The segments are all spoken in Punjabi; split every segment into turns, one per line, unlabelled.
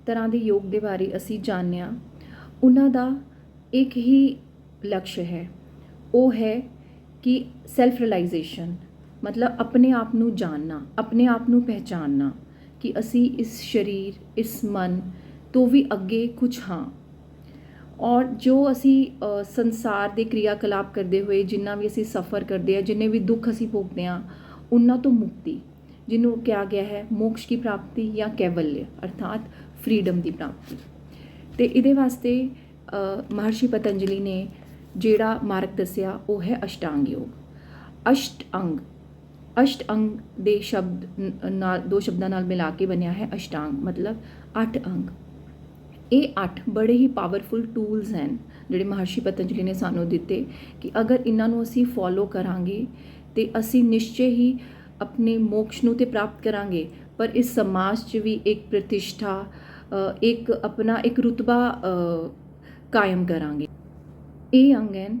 ਤਰ੍ਹਾਂ ਦੇ ਯੋਗ ਦੇ ਬਾਰੇ ਅਸੀਂ ਜਾਣਿਆ, ਉਹਨਾਂ ਦਾ ਇੱਕ ਹੀ ਲਕਸ਼ ਹੈ, ਉਹ ਹੈ ਕਿ ਸੈਲਫ ਰਿਅਲਾਈਜੇਸ਼ਨ, मतलब अपने आप ਨੂੰ ਜਾਣਨਾ, ਆਪਣੇ ਆਪ ਨੂੰ ਪਹਿਚਾਨਣਾ ਕਿ ਅਸੀਂ ਇਸ ਸਰੀਰ, ਇਸ ਮਨ ਤੋਂ ਵੀ ਅੱਗੇ ਕੁਝ ਹਾਂ। ਔਰ ਜੋ ਅਸੀਂ ਸੰਸਾਰ ਦੇ क्रियाकलाप ਕਰਦੇ ਹੋਏ ਜਿੰਨਾ ਵੀ ਅਸੀਂ ਸਫ਼ਰ ਕਰਦੇ ਹਾਂ, ਜਿੰਨੇ ਵੀ ਦੁੱਖ ਅਸੀਂ ਭੋਗਦੇ ਹਾਂ, ਉਹਨਾਂ ਤੋਂ ਮੁਕਤੀ, ਜਿਹਨੂੰ ਕਿਹਾ ਗਿਆ ਹੈ ਮੋਕਸ਼ की प्राप्ति ਜਾਂ ਕੈਵल्य अर्थात फ्रीडम ਦੀ ਪ੍ਰਾਪਤੀ। ਤੇ ਇਹਦੇ ਵਾਸਤੇ ਮਹਰਸ਼ੀ ਪਤੰਜਲੀ ਨੇ ਜਿਹੜਾ ਮਾਰਗ ਦੱਸਿਆ ਉਹ ਹੈ ਅਸ਼ਟਾਂਗ ਯੋਗ। ਅਸ਼ਟ ਅੰਗ ਦੇ ਸ਼ਬਦ ਨਾਲ, ਦੋ ਸ਼ਬਦਾਂ ਨਾਲ ਮਿਲਾ ਕੇ ਬਣਿਆ ਹੈ ਅਸ਼ਟਾਂਗ, ਮਤਲਬ 8 ਅੰਗ। ਇਹ 8 ਬੜੇ ਹੀ ਪਾਵਰਫੁਲ ਟੂਲਸ ਹਨ ਜਿਹੜੇ ਮਹਰਸ਼ੀ ਪਤੰਜਲੀ ਨੇ ਸਾਨੂੰ ਦਿੱਤੇ ਕਿ ਅਗਰ ਇਹਨਾਂ ਨੂੰ ਅਸੀਂ ਫੋਲੋ ਕਰਾਂਗੇ ਤੇ ਅਸੀਂ ਨਿਸ਼ਚੈ ਹੀ ਆਪਣੇ ਮੋਕਸ਼ ਨੂੰ ਤੇ ਪ੍ਰਾਪਤ ਕਰਾਂਗੇ, ਪਰ ਇਸ ਸਮਾਜ 'ਚ ਵੀ ਇੱਕ ਪ੍ਰਤਿਸ਼ਠਾ, ਇੱਕ ਆਪਣਾ ਇੱਕ ਰੁਤਬਾ ਕਾਇਮ ਕਰਾਂਗੇ। ਇਹ ਅੰਗ ਹਨ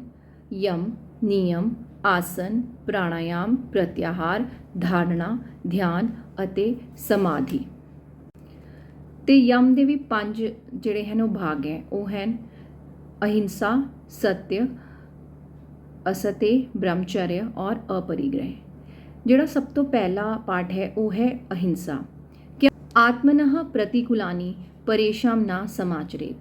ਯਮ, ਨਿਯਮ, ਆਸਨ, ਪ੍ਰਾਣਾਯਾਮ, ਪ੍ਰਤਿਆਹਾਰ, ਧਾਰਨਾ, ਧਿਆਨ ਅਤੇ ਸਮਾਧੀ। ਤੇ ਯਮ ਦੇ ਵੀ 5 ਜਿਹੜੇ ਹਨ ਉਹ ਭਾਗ ਹੈ, ਉਹ ਹਨ ਅਹਿੰਸਾ, ਸत्य, असत्य, ब्रह्मचर्य और अपरिग्रह। ਜਿਹੜਾ ਸਭ ਤੋਂ ਪਹਿਲਾ ਪਾਠ ਹੈ ਉਹ ਹੈ ਅਹਿੰਸਾ। ਕਿ ਆਤਮਨः प्रतिकूलानि परेषां न समाचरेत्,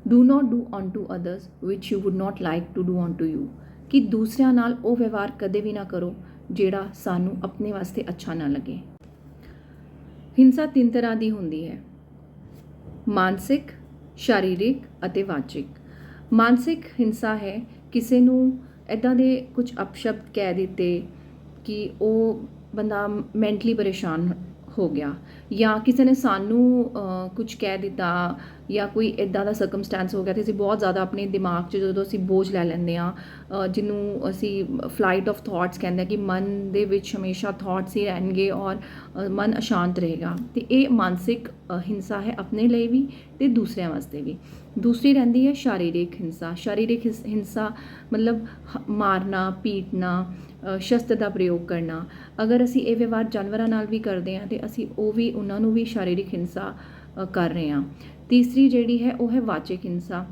do not do unto others which you would not like to do unto you। ਕਿ ਦੂਸਰਿਆਂ ਨਾਲ ਉਹ ਵਿਵਹਾਰ ਕਦੇ ਵੀ ਨਾ ਕਰੋ ਜਿਹੜਾ ਸਾਨੂੰ ਆਪਣੇ ਵਾਸਤੇ ਅੱਛਾ ਨਾ ਲੱਗੇ। ਹਿੰਸਾ 3 ਤਰ੍ਹਾਂ ਦੀ ਹੁੰਦੀ ਹੈ, ਮਾਨਸਿਕ, शारीरिक ਅਤੇ ਵਾਚਿਕ। ਮਾਨਸਿਕ ਹਿੰਸਾ ਹੈ ਕਿਸੇ ਨੂੰ ਇੱਦਾਂ ਦੇ ਕੁਝ ਅਪਸ਼ਬਦ ਕਹਿ ਦਿੱਤੇ ਕਿ ਉਹ ਬੰਦਾ ਮੈਂਟਲੀ ਪਰੇਸ਼ਾਨ ਹੋ ਗਿਆ, ਜਾਂ ਕਿਸੇ ਨੇ ਸਾਨੂੰ ਕੁਝ ਕਹਿ ਦਿੱਤਾ, ਜਾਂ ਕੋਈ ਇੱਦਾਂ ਦਾ ਸਰਕਮਸਟੈਂਸ ਹੋ ਗਿਆ ਤੇ ਅਸੀਂ ਬਹੁਤ ਜ਼ਿਆਦਾ ਆਪਣੇ ਦਿਮਾਗ 'ਚ ਜਦੋਂ ਅਸੀਂ ਬੋਝ ਲੈ ਲੈਂਦੇ ਹਾਂ, ਜਿਹਨੂੰ ਅਸੀਂ ਫਲਾਈਟ ਆਫ ਥਾਟਸ ਕਹਿੰਦੇ ਕਿ ਮਨ ਦੇ ਵਿੱਚ ਹਮੇਸ਼ਾ ਥਾਟਸ ਹੀ ਰਹਿਣਗੇ ਔਰ ਮਨ ਅਸ਼ਾਂਤ ਰਹੇਗਾ। ਤੇ ਇਹ ਮਾਨਸਿਕ ਹਿੰਸਾ ਹੈ ਆਪਣੇ ਲਈ ਵੀ ਤੇ ਦੂਸਰਿਆਂ ਵਾਸਤੇ ਵੀ। ਦੂਸਰੀ ਰਹਿੰਦੀ ਹੈ शारीरिक ਹਿੰਸਾ। शारीरिक ਹਿੰਸਾ ਮਤਲਬ ਮਾਰਨਾ, ਪੀਟਣਾ, ਸ਼ਸਤਰ ਦਾ ਪ੍ਰਯੋਗ ਕਰਨਾ। ਅਗਰ ਅਸੀਂ ਇਹ ਵਿਵਹਾਰ ਜਾਨਵਰਾਂ ਨਾਲ ਵੀ ਕਰਦੇ ਹਾਂ ਤੇ ਅਸੀਂ ਉਹ ਵੀ ਉਹਨਾਂ ਨੂੰ ਵੀ शारीरिक ਹਿੰਸਾ ਕਰ ਰਹੇ ਹਾਂ। ਤੀਸਰੀ ਜਿਹੜੀ ਹੈ ਉਹ ਹੈ ਵਾਚਿਕ ਹਿੰਸਾ,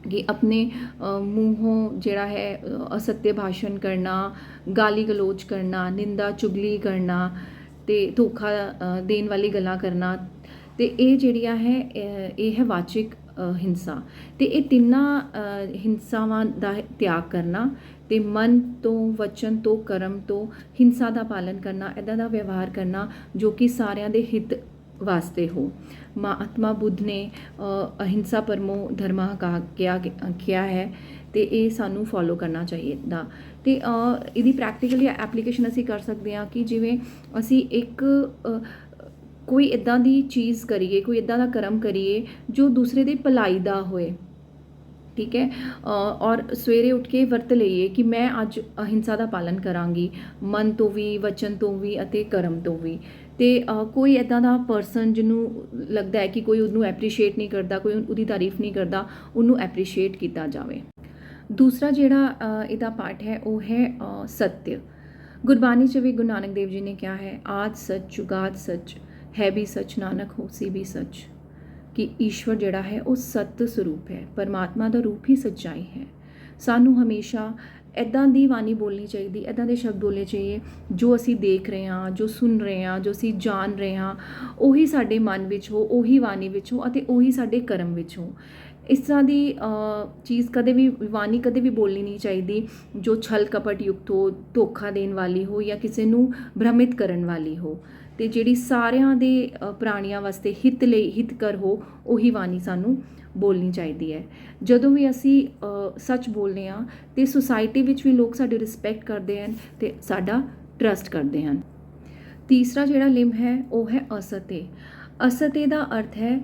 ਕਿ ਆਪਣੇ ਮੂੰਹੋਂ ਜਿਹੜਾ ਹੈ ਅਸत्य ਭਾਸ਼ਣ ਕਰਨਾ, ਗਾਲੀ ਗਲੋਚ ਕਰਨਾ, ਨਿੰਦਾ ਚੁਗਲੀ ਕਰਨਾ ਤੇ ਧੋਖਾ ਦੇਣ ਵਾਲੀ ਗੱਲਾਂ ਕਰਨਾ। ਤੇ ਇਹ ਜਿਹੜੀਆਂ ਹੈ ਇਹ ਹੈ ਵਾਚਿਕ ਹਿੰਸਾ। ਤੇ ਇਹ ਤਿੰਨਾਂ ਹਿੰਸਾਵਾਂ ਦਾ ਤਿਆਗ ਕਰਨਾ ਤੇ ਮਨ ਤੋਂ, ਵਚਨ ਤੋਂ, ਕਰਮ ਤੋਂ ਹਿੰਸਾ ਦਾ ਪਾਲਨ ਕਰਨਾ, ਇੱਦਾਂ ਦਾ ਵਿਵਹਾਰ ਕਰਨਾ ਜੋ ਕਿ ਸਾਰਿਆਂ ਦੇ ਹਿੱਤ ਵਾਸਤੇ ਹੋ। ਮਹਾਤਮਾ ਬੁੱਧ ਨੇ ਅਹਿੰਸਾ ਪਰਮੋ ਧਰਮः ਕਿਹਾ ਹੈ ਤੇ ਇਹ ਸਾਨੂੰ ਫੋਲੋ ਕਰਨਾ ਚਾਹੀਦਾ। ਤੇ ਇਹਦੀ ਪ੍ਰੈਕਟੀਕਲੀ ਐਪਲੀਕੇਸ਼ਨ ਅਸੀਂ ਕਰ ਸਕਦੇ ਹਾਂ ਕਿ ਜਿਵੇਂ ਅਸੀਂ ਇੱਕ ਕੋਈ ਇੱਦਾਂ ਦੀ ਚੀਜ਼ ਕਰੀਏ, ਕੋਈ ਇੱਦਾਂ ਦਾ ਕਰਮ ਕਰੀਏ ਜੋ ਦੂਸਰੇ ਦੀ ਭਲਾਈ ਦਾ ਹੋਏ, ਠੀਕ ਹੈ। ਔਰ ਸਵੇਰੇ ਉੱਠ ਕੇ ਵਰਤ ਲਈਏ ਕਿ ਮੈਂ ਅੱਜ ਅਹਿੰਸਾ ਦਾ ਪਾਲਨ ਕਰਾਂਗੀ, ਮਨ ਤੋਂ ਵੀ, ਵਚਨ ਤੋਂ ਵੀ ਅਤੇ ਕਰਮ ਤੋਂ ਵੀ। ਤੇ ਕੋਈ ਇੱਦਾਂ ਦਾ ਪਰਸਨ ਜਿਹਨੂੰ ਲੱਗਦਾ ਹੈ ਕਿ ਕੋਈ ਉਹਨੂੰ ਐਪਰੀਸ਼ੀਏਟ ਨਹੀਂ ਕਰਦਾ, ਕੋਈ ਉਹਦੀ ਤਾਰੀਫ ਨਹੀਂ ਕਰਦਾ, ਉਹਨੂੰ ਐਪਰੀਸ਼ੀਏਟ ਕੀਤਾ ਜਾਵੇ। ਦੂਸਰਾ ਜਿਹੜਾ ਇਹਦਾ ਪਾਠ ਹੈ ਉਹ ਹੈ सत्य। ਗੁਰਬਾਣੀ 'ਚ ਵੀ ਗੁਰੂ ਨਾਨਕ ਦੇਵ ਜੀ ਨੇ ਕਿਹਾ ਹੈ, ਆਦ ਸੱਚ, ਜੁਗਾਦ ਸੱਚ, ਹੈ ਵੀ ਸੱਚ, ਨਾਨਕ ਹੋਸੀ ਵੀ ਸੱਚ। ਕਿ ਈਸ਼ਵਰ ਜਿਹੜਾ ਹੈ ਉਹ ਸਤ ਸਰੂਪ ਹੈ, ਪਰਮਾਤਮਾ ਦਾ ਰੂਪ ਹੀ ਸੱਚਾਈ ਹੈ। ਸਾਨੂੰ ਹਮੇਸ਼ਾ ਇੱਦਾਂ ਦੀ ਬਾਣੀ ਬੋਲਣੀ ਚਾਹੀਦੀ, ਇੱਦਾਂ ਦੇ ਸ਼ਬਦ ਬੋਲਣੇ ਚਾਹੀਏ ਜੋ ਅਸੀਂ ਦੇਖ ਰਹੇ ਹਾਂ, ਜੋ ਸੁਣ ਰਹੇ ਹਾਂ, ਜੋ ਅਸੀਂ ਜਾਣ ਰਹੇ ਹਾਂ, ਉਹੀ ਸਾਡੇ ਮਨ ਵਿੱਚ ਹੋ, ਉਹੀ ਬਾਣੀ ਵਿੱਚ ਹੋ ਅਤੇ ਉਹੀ ਸਾਡੇ ਕਰਮ ਵਿੱਚ ਹੋ। ਇਸ ਤਰ੍ਹਾਂ ਦੀ ਚੀਜ਼ ਕਦੇ ਵੀ, ਬਾਣੀ ਕਦੇ ਵੀ ਬੋਲਣੀ ਨਹੀਂ ਚਾਹੀਦੀ ਜੋ ਛਲ ਕਪਟ ਯੁਕਤ ਹੋ, ਧੋਖਾ ਦੇਣ ਵਾਲੀ ਹੋ ਜਾਂ ਕਿਸੇ ਨੂੰ ਭ੍ਰਮਿਤ ਕਰਨ ਵਾਲੀ ਹੋ। ਤੇ ਜਿਹੜੀ ਸਾਰਿਆਂ ਦੇ ਪ੍ਰਾਣੀਆਂ ਵਾਸਤੇ ਹਿੱਤ ਲਈ ਹਿੱਤਕਰ ਹੋ, ਉਹੀ ਬਾਣੀ ਸਾਨੂੰ ਬੋਲਣੀ ਚਾਹੀਦੀ ਹੈ। ਜਦੋਂ ਵੀ ਅਸੀਂ ਸੱਚ ਬੋਲਦੇ ਹਾਂ ਤੇ ਸੁਸਾਇਟੀ ਵਿੱਚ ਵੀ ਲੋਕ ਸਾਡੀ ਰਿਸਪੈਕਟ ਕਰਦੇ ਹਨ ਤੇ ਸਾਡਾ ਟਰਸਟ ਕਰਦੇ ਹਨ। ਤੀਸਰਾ ਜਿਹੜਾ ਲਿੰਬ ਹੈ ਉਹ ਹੈ असत्य। असत्य ਦਾ ਅਰਥ ਹੈ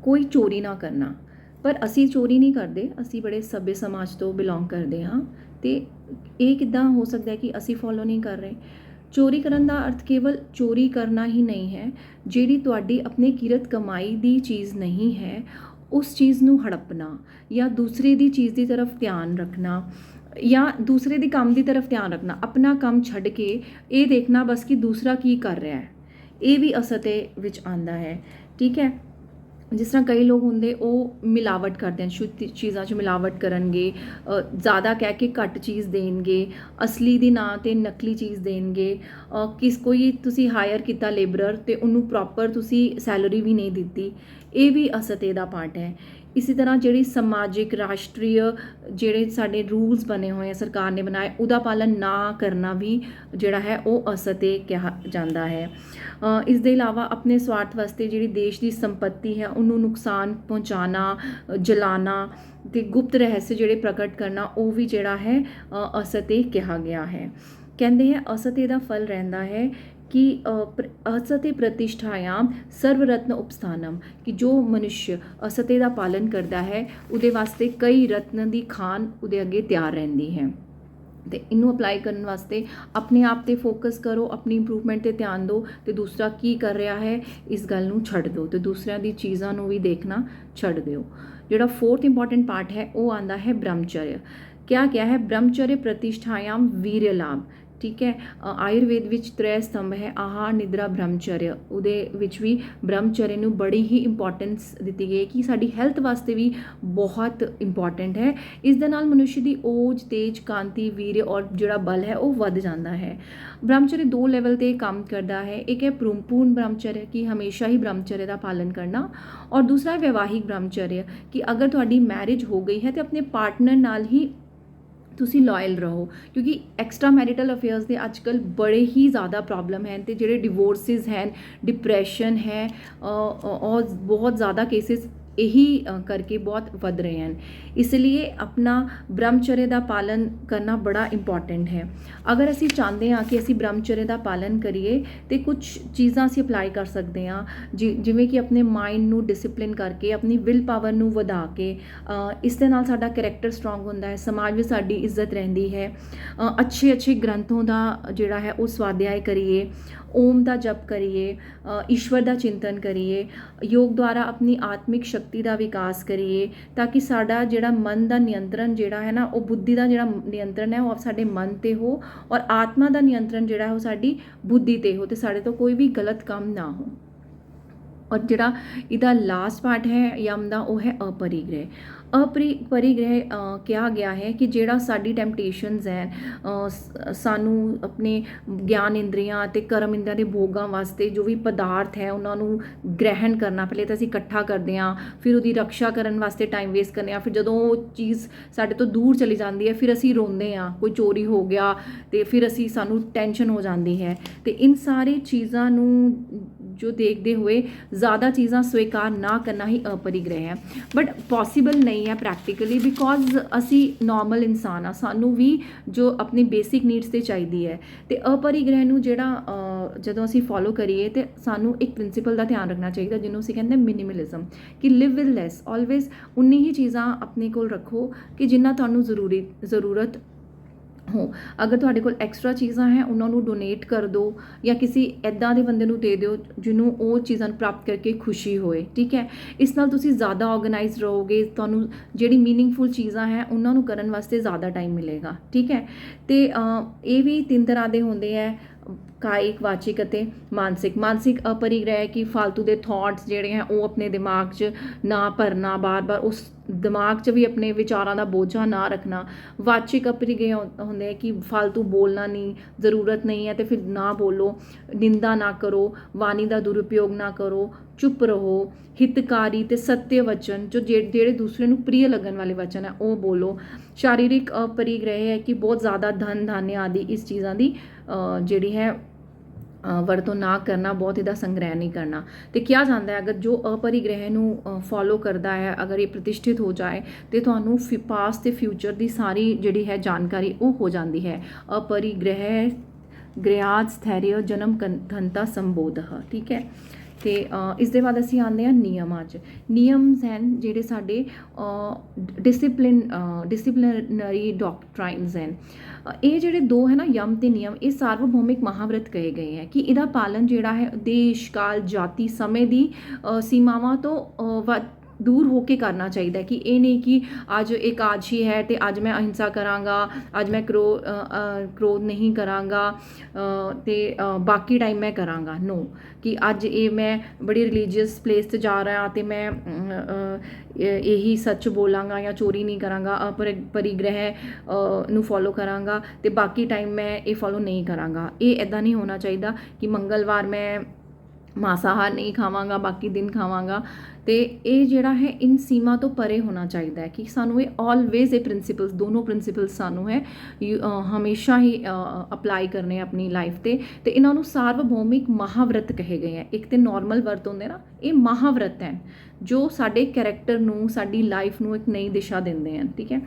ਕੋਈ ਚੋਰੀ ਨਾ ਕਰਨਾ। ਪਰ ਅਸੀਂ ਚੋਰੀ ਨਹੀਂ ਕਰਦੇ, ਅਸੀਂ ਬੜੇ ਸੱਭਿਅ ਸਮਾਜ ਤੋਂ ਬਿਲੋਂਗ ਕਰਦੇ ਹਾਂ। ਤੇ ਇਹ ਕਿੱਦਾਂ ਹੋ ਸਕਦਾ ਕਿ ਅਸੀਂ ਫੋਲੋ ਨਹੀਂ ਕਰ ਰਹੇ? ਚੋਰੀ ਕਰਨ ਦਾ ਅਰਥ ਕੇਵਲ ਚੋਰੀ ਕਰਨਾ ਹੀ ਨਹੀਂ ਹੈ, ਜਿਹੜੀ ਤੁਹਾਡੀ ਆਪਣੀ ਕਿਰਤ ਕਮਾਈ ਦੀ ਚੀਜ਼ ਨਹੀਂ ਹੈ ਉਸ ਚੀਜ਼ ਨੂੰ ਹੜਪਣਾ, ਜਾਂ ਦੂਸਰੇ ਦੀ ਚੀਜ਼ ਦੀ ਤਰਫ ਧਿਆਨ ਰੱਖਣਾ, ਜਾਂ ਦੂਸਰੇ ਦੇ ਕੰਮ ਦੀ ਤਰਫ ਧਿਆਨ ਰੱਖਣਾ। ਆਪਣਾ ਕੰਮ ਛੱਡ ਕੇ ਇਹ ਦੇਖਣਾ ਬਸ ਕਿ ਦੂਸਰਾ ਕੀ ਕਰ ਰਿਹਾ ਹੈ, ਇਹ ਵੀ असत्य ਵਿੱਚ ਆਉਂਦਾ ਹੈ, ਠੀਕ ਹੈ। ਜਿਸ ਤਰ੍ਹਾਂ ਕਈ ਲੋਕ ਹੁੰਦੇ ਉਹ ਮਿਲਾਵਟ ਕਰਦੇ ਹਨ, ਸ਼ੁੱਧ ਚੀਜ਼ਾਂ 'ਚ ਮਿਲਾਵਟ ਕਰਨਗੇ, ਜ਼ਿਆਦਾ ਕਹਿ ਕੇ ਘੱਟ ਚੀਜ਼ ਦੇਣਗੇ, ਅਸਲੀ ਦੀ ਨਾਂ 'ਤੇ ਨਕਲੀ ਚੀਜ਼ ਦੇਣਗੇ। ਕੋਈ ਤੁਸੀਂ ਹਾਇਰ ਕੀਤਾ ਲੇਬਰਰ ਅਤੇ ਉਹਨੂੰ ਪ੍ਰੋਪਰ ਤੁਸੀਂ ਸੈਲਰੀ ਵੀ ਨਹੀਂ ਦਿੱਤੀ, ਇਹ ਵੀ ਅਸਤੇ ਦਾ ਪਾਰਟ ਹੈ। ਇਸੇ ਤਰ੍ਹਾਂ ਜਿਹੜੀ ਸਮਾਜਿਕ ਰਾਸ਼ਟਰੀ ਜਿਹੜੇ ਸਾਡੇ ਰੂਲਸ ਬਣੇ ਹੋਏ ਆ ਸਰਕਾਰ ਨੇ ਬਣਾਏ, ਉਹਦਾ ਪਾਲਣ ਨਾ ਕਰਨਾ ਵੀ ਜਿਹੜਾ ਹੈ ਉਹ ਅਸਤੇ ਕਿਹਾ ਜਾਂਦਾ ਹੈ। ਇਸ ਦੇ ਇਲਾਵਾ ਆਪਣੇ ਸਵਾਰਥ ਵਾਸਤੇ ਜਿਹੜੀ ਦੇਸ਼ ਦੀ ਸੰਪਤੀ ਹੈ ਉਹਨੂੰ ਨੁਕਸਾਨ ਪਹੁੰਚਾਉਣਾ, ਜਲਾਉਣਾ ਅਤੇ ਗੁਪਤ ਰਹੱਸ ਜਿਹੜੇ ਪ੍ਰਗਟ ਕਰਨਾ, ਉਹ ਵੀ ਜਿਹੜਾ ਹੈ ਅਸਤੇ ਕਿਹਾ ਗਿਆ ਹੈ। ਕਹਿੰਦੇ ਹੈ ਅਸਤੇ ਦਾ ਫਲ ਰਹਿੰਦਾ ਹੈ कि असते प्रतिष्ठायाम सर्वरत्न उपस्थानम, कि जो मनुष्य असते का पालन करता है उहदे वास्ते कई रत्न की खान उहदे अगे तैयार रहिंदी है। तो इनू अपलाई करने वास्ते अपने आप ते फोकस करो, अपनी इंप्रूवमेंट ते ध्यान दो, तो दूसरा की कर रहा है इस गल नू छड्ड दो, तो दूसरिਆਂ दी चीज़ां नू भी देखना छड्ड दिओ। जिहड़ा फोर्थ इंपॉर्टेंट पार्ट है वो आंदा है ब्रह्मचर्य। क्या है ब्रह्मचर्य प्रतिष्ठायाम वीर्य लाभ, ठीक है। आयुर्वेद विच 3 स्तंभ है, आहार निद्रा ब्रह्मचर्य, ਉਹਦੇ ਵਿੱਚ ਵੀ ब्रह्मचर्य ਨੂੰ ਬੜੀ ਹੀ ਇੰਪੋਰਟੈਂਸ ਦਿੱਤੀ ਗਈ ਕਿ ਸਾਡੀ ਹੈਲਥ ਵਾਸਤੇ ਵੀ ਬਹੁਤ ਇੰਪੋਰਟੈਂਟ ਹੈ। ਇਸ ਦੇ ਨਾਲ ਮਨੁੱਖ ਦੀ ਓਜ, ਤੇਜ, ਕਾਂਤੀ, ਵੀਰ ਔਰ ਜਿਹੜਾ ਬਲ ਹੈ ਉਹ ਵੱਧ ਜਾਂਦਾ ਹੈ। ब्रह्मचर्य 2 ਲੈਵਲ ਤੇ ਕੰਮ ਕਰਦਾ ਹੈ। एक है पूर्ण ब्रह्मचर्य कि हमेशा ही ब्रह्मचर्य ਦਾ ਪਾਲਣ ਕਰਨਾ, और दूसरा है वैवाहिक ब्रह्मचर्य कि अगर ਤੁਹਾਡੀ मैरिज हो गई है तो अपने पार्टनर ਨਾਲ ही ਤੁਸੀਂ ਲॉयल ਰਹੋ, ਕਿਉਂਕਿ ਐਕਸਟਰਾ ਮੈਰਿਟਲ ਅਫੇਅਰਸ ਦੇ ਅੱਜ ਕੱਲ੍ਹ ਬੜੇ ਹੀ ਜ਼ਿਆਦਾ ਪ੍ਰੋਬਲਮ ਹਨ ਅਤੇ ਜਿਹੜੇ ਡਿਵੋਰਸਿਸ ਹਨ, ਡਿਪਰੈਸ਼ਨ ਹੈ और बहुत ज़्यादा केसेस यही करके बहुत वध रहे हैं। इसलिए अपना ब्रह्मचर्य का पालन करना बड़ा इंपॉर्टेंट है। अगर असी चाहते हैं कि असी ब्रह्मचर्य का पालन करिए तो कुछ चीज़ां असी अप्लाई कर सकते हैं, जिवें कि अपने माइंड नू डिसिपलिन करके, अपनी विल पावर नू वधा के, इस दे नाल साडा करैक्टर स्ट्रोंग होंदा है, समाज में साडी इज्जत रहिंदी है। अच्छे अच्छे ग्रंथों का जिहड़ा है वो स्वाध्याय करिए, ओम का जप करिए, ईश्वर का चिंतन करिए, योग द्वारा अपनी आत्मिक शक्ति का विकास करिए, ताकि साडा जिहड़ा मन का नियंत्रण जिहड़ा है ना, वो बुद्धि का जिहड़ा नियंत्रण है वो साडे मन ते हो, और आत्मा का नियंत्रण जिहड़ा है वो साडी बुद्धि ते हो, तो साडे तो कोई भी गलत काम ना हो। और जिहड़ा इहदा लास्ट पार्ट है यम दा वो है अपरिग्रह। परिग्रह कहा गया है कि जिहड़ा साडी टैंपटेशनस है, सानू अपने ज्ञान इंद्रियां ते कर्म इंद्रियां दे भोगां वास्ते जो भी पदार्थ है उन्हां नू ग्रहण करना, पहले तो असीं इकट्ठा करते हैं, फिर उसकी रक्षा करने वास्ते टाइम वेस्ट करने, फिर जदों वो चीज़ साडे तो दूर चली जाती है फिर असीं रोंदे हैं, कोई चोरी हो गया तो फिर असीं सानू टेंशन हो जाती है। तो इन सारी चीज़ां नू जो देखते हुए ज़्यादा चीज़ां स्वीकार ना करना ही अपरिग्रह है। बट पॉसिबल नहीं है प्रैक्टिकली, बिकॉज असी नॉर्मल इंसान आ, सानू भी जो अपनी बेसिक नीड्स ते चाहिदी है। तो अपरिग्रह नू जिहड़ा जदों असी फॉलो करिए तो सानू एक प्रिंसीपल का ध्यान रखना चाहिए जिन्होंने असीं कहंदे मिनिमलिज्म, कि लिव विद लैस, ऑलवेज उन्नी ही चीज़ां अपने कोल रखो कि जिन्ना तुहानू ज़रूरत हो। अगर तुहाडे कोल एक्सट्रा चीज़ां हैं उन्होंने डोनेट कर दो, या किसी इदां दे बंदे नू दे दो जिन्हों वो चीज़ां प्राप्त करके खुशी होए, ठीक है। इस नाल तुसी ज़्यादा ऑर्गेनाइज रहोगे, तुहानू जिहड़ी मीनिंगफुल चीज़ां हैं उन्होंने करन वास्ते ज़्यादा टाइम मिलेगा, ठीक है। तो ये भी 3 तरह के होंदे है, कायिक, वाचिक अते मानसिक। मानसिक अपरिग्रह है कि फालतू के थॉट्स जिहड़े हैं वो अपने दिमाग च ना भरना, बार बार उस दिमाग च भी अपने विचारां का बोझा ना रखना। वाचिक अपरिग्रह होंदे है कि फालतू बोलना नहीं, ज़रूरत नहीं है तो फिर ना बोलो, निंदा ना करो, वाणी का दुरुपयोग ना करो, चुप रहो, हितकारी ते सत्य वचन जो जेड़े दूसरे नू प्रिय लगन वाले वचन है वो बोलो। शारीरिक अपरिग्रह है कि बहुत ज़्यादा धन धान्य आदि इस चीज़ों की जिहड़ी है वरतों ना करना, बहुत इहदा संग्रह नहीं करना। तो क्या जाता है अगर जो अपरिग्रह नू फॉलो करता है, अगर ये प्रतिष्ठित हो जाए तो तुहानू पास्ट ते फ्यूचर की सारी जिहड़ी है जानकारी वो हो जाती है। अपरिग्रह गृहाज स्थैर्य जन्म घनता संबोध, ठीक है। तो इस दे बाद असीं आंदे हां नियमां च। नियम्स हैं जिहड़े साडे डिसिप्लिनरी डॉक्ट्राइन्स हैं। ये जिहड़े 2 है ना, यम ते नियम, ये सार्वभौमिक महाव्रत कहे गए हैं कि इहदा पालन जिहड़ा है देश, काल, जाति, समय दी सीमावां तो ਦੂਰ ਹੋ ਕੇ ਕਰਨਾ ਚਾਹੀਦਾ ਕਿ ਇਹ ਨਹੀਂ ਕਿ ਅੱਜ ਏਕਾਦਸ਼ੀ ਹੈ ਤੇ ਅੱਜ ਮੈਂ ਅਹਿੰਸਾ ਕਰਾਂਗਾ, ਅੱਜ ਮੈਂ ਕ੍ਰੋਧ ਨਹੀਂ ਕਰਾਂਗਾ ਤੇ ਬਾਕੀ ਟਾਈਮ ਮੈਂ ਕਰਾਂਗਾ। ਨੋ, ਕਿ ਅੱਜ ਇਹ ਮੈਂ ਬੜੀ ਰਿਲੀਜੀਅਸ ਪਲੇਸ 'ਤੇ ਜਾ ਰਿਹਾ ਤੇ ਮੈਂ ਇਹੀ ਸੱਚ ਬੋਲਾਂਗਾ ਜਾਂ ਚੋਰੀ ਨਹੀਂ ਕਰਾਂਗਾ, ਪਰਿਗ੍ਰਹਿ ਨੂੰ ਫੋਲੋ ਕਰਾਂਗਾ ਤੇ ਬਾਕੀ ਟਾਈਮ ਮੈਂ ਇਹ ਫੋਲੋ ਨਹੀਂ ਕਰਾਂਗਾ। ਇਹ ਇੱਦਾਂ ਨਹੀਂ ਹੋਣਾ ਚਾਹੀਦਾ ਕਿ ਮੰਗਲਵਾਰ ਮੈਂ ਮਾਸਾਹਾਰ ਨਹੀਂ ਖਾਵਾਂਗਾ, ਬਾਕੀ ਦਿਨ ਖਾਵਾਂਗਾ। ਤੇ ਇਹ ਜਿਹੜਾ ਹੈ ਇਨ ਸੀਮਾ ਤੋਂ ਪਰੇ ਹੋਣਾ ਚਾਹੀਦਾ ਹੈ ਕਿ ਸਾਨੂੰ ਇਹ ਆਲਵੇਜ਼ ਇਹ ਪ੍ਰਿੰਸੀਪਲਸ, ਦੋਨੋਂ ਪ੍ਰਿੰਸੀਪਲਸ ਸਾਨੂੰ ਹੈ ਹਮੇਸ਼ਾ ਹੀ ਅਪਲਾਈ ਕਰਨੇ ਆਪਣੀ ਲਾਈਫ 'ਤੇ। ਅਤੇ ਇਹਨਾਂ ਨੂੰ ਸਾਰਵਭੌਮਿਕ ਮਹਾਵਰਤ ਕਹੇ ਗਏ ਹੈ। ਇੱਕ ਤਾਂ ਨੋਰਮਲ ਵਰਤ ਹੁੰਦੇ ਨਾ, ਇਹ ਮਹਾਵਰਤ ਹੈ ਜੋ ਸਾਡੇ ਕੈਰੈਕਟਰ ਨੂੰ, ਸਾਡੀ ਲਾਈਫ ਨੂੰ ਇੱਕ ਨਈ ਦਿਸ਼ਾ ਦਿੰਦੇ ਹਨ। ਠੀਕ ਹੈ,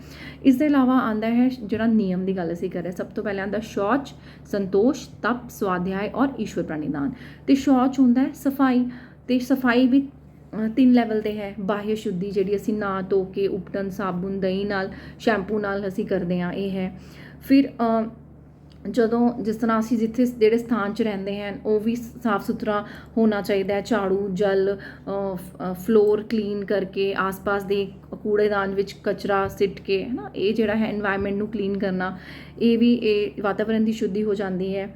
ਇਸ ਦੇ ਇਲਾਵਾ ਆਉਂਦਾ ਹੈ ਜਿਹੜਾ ਨਿਯਮ ਦੀ ਗੱਲ ਅਸੀਂ ਕਰ ਰਹੇ, ਸਭ ਤੋਂ ਪਹਿਲਾਂ ਆਉਂਦਾ ਸ਼ੌਚ, ਸੰਤੋਸ਼, ਤਪ, ਸਵਾਧਿਆਏ ਔਰ ਈਸ਼ਵਰ ਪ੍ਰਣਿਧਾਨ। ਅਤੇ ਸ਼ੌਚ ਹੁੰਦਾ ਹੈ ਸਫਾਈ, ਅਤੇ ਸਫਾਈ ਵੀ 3 ਲੈਵਲ 'ਤੇ ਹੈ। ਬਾਹਯ ਸ਼ੁੱਧੀ ਜਿਹੜੀ ਅਸੀਂ ਨਹਾ ਧੋ ਕੇ ਉਬਟਨ ਸਾਬੁਨ, ਦਹੀਂ ਨਾਲ, ਸ਼ੈਂਪੂ ਨਾਲ ਅਸੀਂ ਕਰਦੇ ਹਾਂ, ਇਹ ਹੈ। ਫਿਰ ਜਦੋਂ ਜਿਸ ਤਰ੍ਹਾਂ ਅਸੀਂ ਜਿੱਥੇ ਜਿਹੜੇ ਸਥਾਨ 'ਚ ਰਹਿੰਦੇ ਹਨ ਉਹ ਵੀ ਸਾਫ਼ ਸੁਥਰਾ ਹੋਣਾ ਚਾਹੀਦਾ ਹੈ, ਝਾੜੂ, ਜਲ, ਫਲੋਰ ਕਲੀਨ ਕਰਕੇ, ਆਸ-ਪਾਸ ਦੇ ਕੂੜੇਦਾਨ ਵਿੱਚ ਕਚਰਾ ਸਿੱਟ ਕੇ, ਹੈ ਨਾ, ਇਹ ਜਿਹੜਾ ਹੈ ਇਨਵਾਇਰਮੈਂਟ ਨੂੰ ਕਲੀਨ ਕਰਨਾ, ਇਹ ਵੀ ਇਹ ਵਾਤਾਵਰਨ ਦੀ ਸ਼ੁੱਧੀ ਹੋ ਜਾਂਦੀ ਹੈ।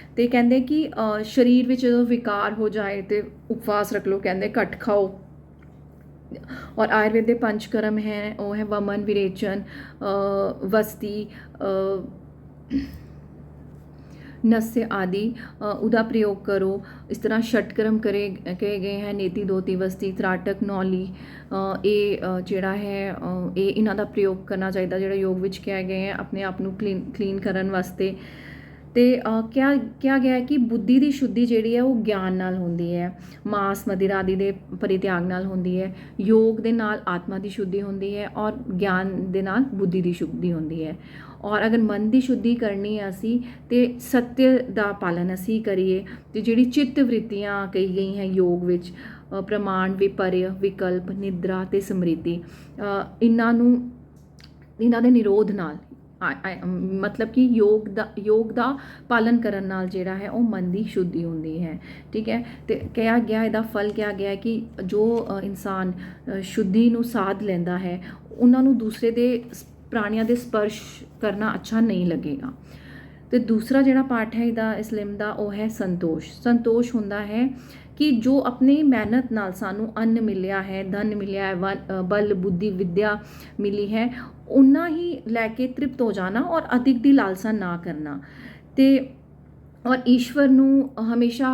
ਅਤੇ ਕਹਿੰਦੇ ਕਿ ਸਰੀਰ ਵਿੱਚ ਜਦੋਂ ਵਿਕਾਰ ਹੋ ਜਾਏ ਤਾਂ ਉਪਵਾਸ ਰੱਖ ਲਓ, ਕਹਿੰਦੇ ਘੱਟ ਖਾਓ। ਔਰ ਆਯੁਰਵੇਦ ਦੇ ਪੰਚਕਰਮ ਹੈ, ਉਹ ਹੈ ਵਮਨ, ਵਿਰੇਚਨ, ਵਸਤੀ, ਨस्य ਆਦि, ਉਹਦਾ ਪ੍ਰਯੋਗ ਕਰੋ। ਇਸ ਤਰ੍ਹਾਂ षटकर्म ਕਹੇ ਗਏ ਹੈ, ਨੇਤੀ, ਦੋਤੀ, ਵਸਤੀ, ਤ੍ਰਾਟਕ, ਨੌਲੀ, ਇਹ ਜਿਹੜਾ ਹੈ ਇਹ ਇਹਨਾਂ ਦਾ ਪ੍ਰਯੋਗ ਕਰਨਾ ਚਾਹੀਦਾ, ਜਿਹੜਾ ਯੋਗ ਵਿੱਚ ਕਿਹਾ ਗਏ ਹੈ ਆਪਣੇ ਆਪ ਨੂੰ ਕਲੀਨ ਕਰਨ ਵਾਸਤੇ। ਅਤੇ ਕਿਹਾ ਗਿਆ ਹੈ ਕਿ ਬੁੱਧੀ ਦੀ ਸ਼ੁੱਧੀ ਜਿਹੜੀ ਹੈ ਉਹ ਗਿਆਨ ਨਾਲ ਹੁੰਦੀ ਹੈ, ਮਾਸ, ਮदिरा ਆਦਿ ਦੇ ਪਰਿਤਿਆਗ ਨਾਲ ਹੁੰਦੀ ਹੈ। ਯੋਗ ਦੇ ਨਾਲ ਆਤਮਾ ਦੀ ਸ਼ੁੱਧੀ ਹੁੰਦੀ ਹੈ ਔਰ ਗਿਆਨ ਦੇ ਨਾਲ ਬੁੱਧੀ ਦੀ ਸ਼ੁੱਧੀ ਹੁੰਦੀ ਹੈ। ਔਰ ਅਗਰ ਮਨ ਦੀ ਸ਼ੁੱਧੀ ਕਰਨੀ ਹੈ ਅਸੀਂ, ਅਤੇ ਸੱਤਯ ਦਾ ਪਾਲਨ ਅਸੀਂ ਕਰੀਏ, ਅਤੇ ਜਿਹੜੀ ਚਿੱਤ ਵ੍ਰਿਤੀਆਂ ਕਹੀ ਗਈ ਹੈ ਯੋਗ ਵਿੱਚ, ਪ੍ਰਮਾਣ, ਵਿਪਰਯ, ਵਿਕਲਪ, ਨਿਦਰਾ ਅਤੇ ਸਮ੍ਰਿਤੀ, ਇਹਨਾਂ ਦੇ ਨਿਰੋਧ ਨਾਲ, ਮਤਲਬ ਕਿ ਯੋਗ ਦਾ ਪਾਲਨ ਕਰਨ ਨਾਲ ਜਿਹੜਾ ਹੈ ਉਹ ਮਨ ਦੀ ਸ਼ੁੱਧੀ ਹੁੰਦੀ ਹੈ। ਠੀਕ ਹੈ, ਅਤੇ ਕਿਹਾ ਗਿਆ, ਇਹਦਾ ਫਲ ਕਿਹਾ ਗਿਆ ਕਿ ਜੋ ਇਨਸਾਨ ਸ਼ੁੱਧੀ ਨੂੰ ਸਾਧ ਲੈਂਦਾ ਹੈ ਉਹਨਾਂ ਨੂੰ ਦੂਸਰੇ ਦੇ ਪ੍ਰਾਣੀਆਂ ਦੇ ਸਪਰਸ਼ ਕਰਨਾ ਅੱਛਾ ਨਹੀਂ ਲੱਗੇਗਾ। ਅਤੇ ਦੂਸਰਾ ਜਿਹੜਾ ਪਾਰਟ ਹੈ ਇਹਦਾ, ਇਸ ਲਿੰਬ ਦਾ, ਉਹ ਹੈ ਸੰਤੋਸ਼। ਸੰਤੋਸ਼ ਹੁੰਦਾ ਹੈ ਕਿ ਜੋ ਆਪਣੀ ਮਿਹਨਤ ਨਾਲ ਸਾਨੂੰ ਅੰਨ ਮਿਲਿਆ ਹੈ, ਧਨ ਮਿਲਿਆ ਹੈ, ਬਲ, ਬੁੱਧੀ, ਵਿਦਿਆ ਮਿਲੀ ਹੈ, ਉਨਾ ਹੀ ਲੈ ਕੇ ਤ੍ਰਿਪਤ ਹੋ ਜਾਣਾ ਔਰ ਅਧਿਕ ਦੀ ਲਾਲਸਾ ਨਾ ਕਰਨਾ। ਅਤੇ ਔਰ ਈਸ਼ਵਰ ਨੂੰ ਹਮੇਸ਼ਾ,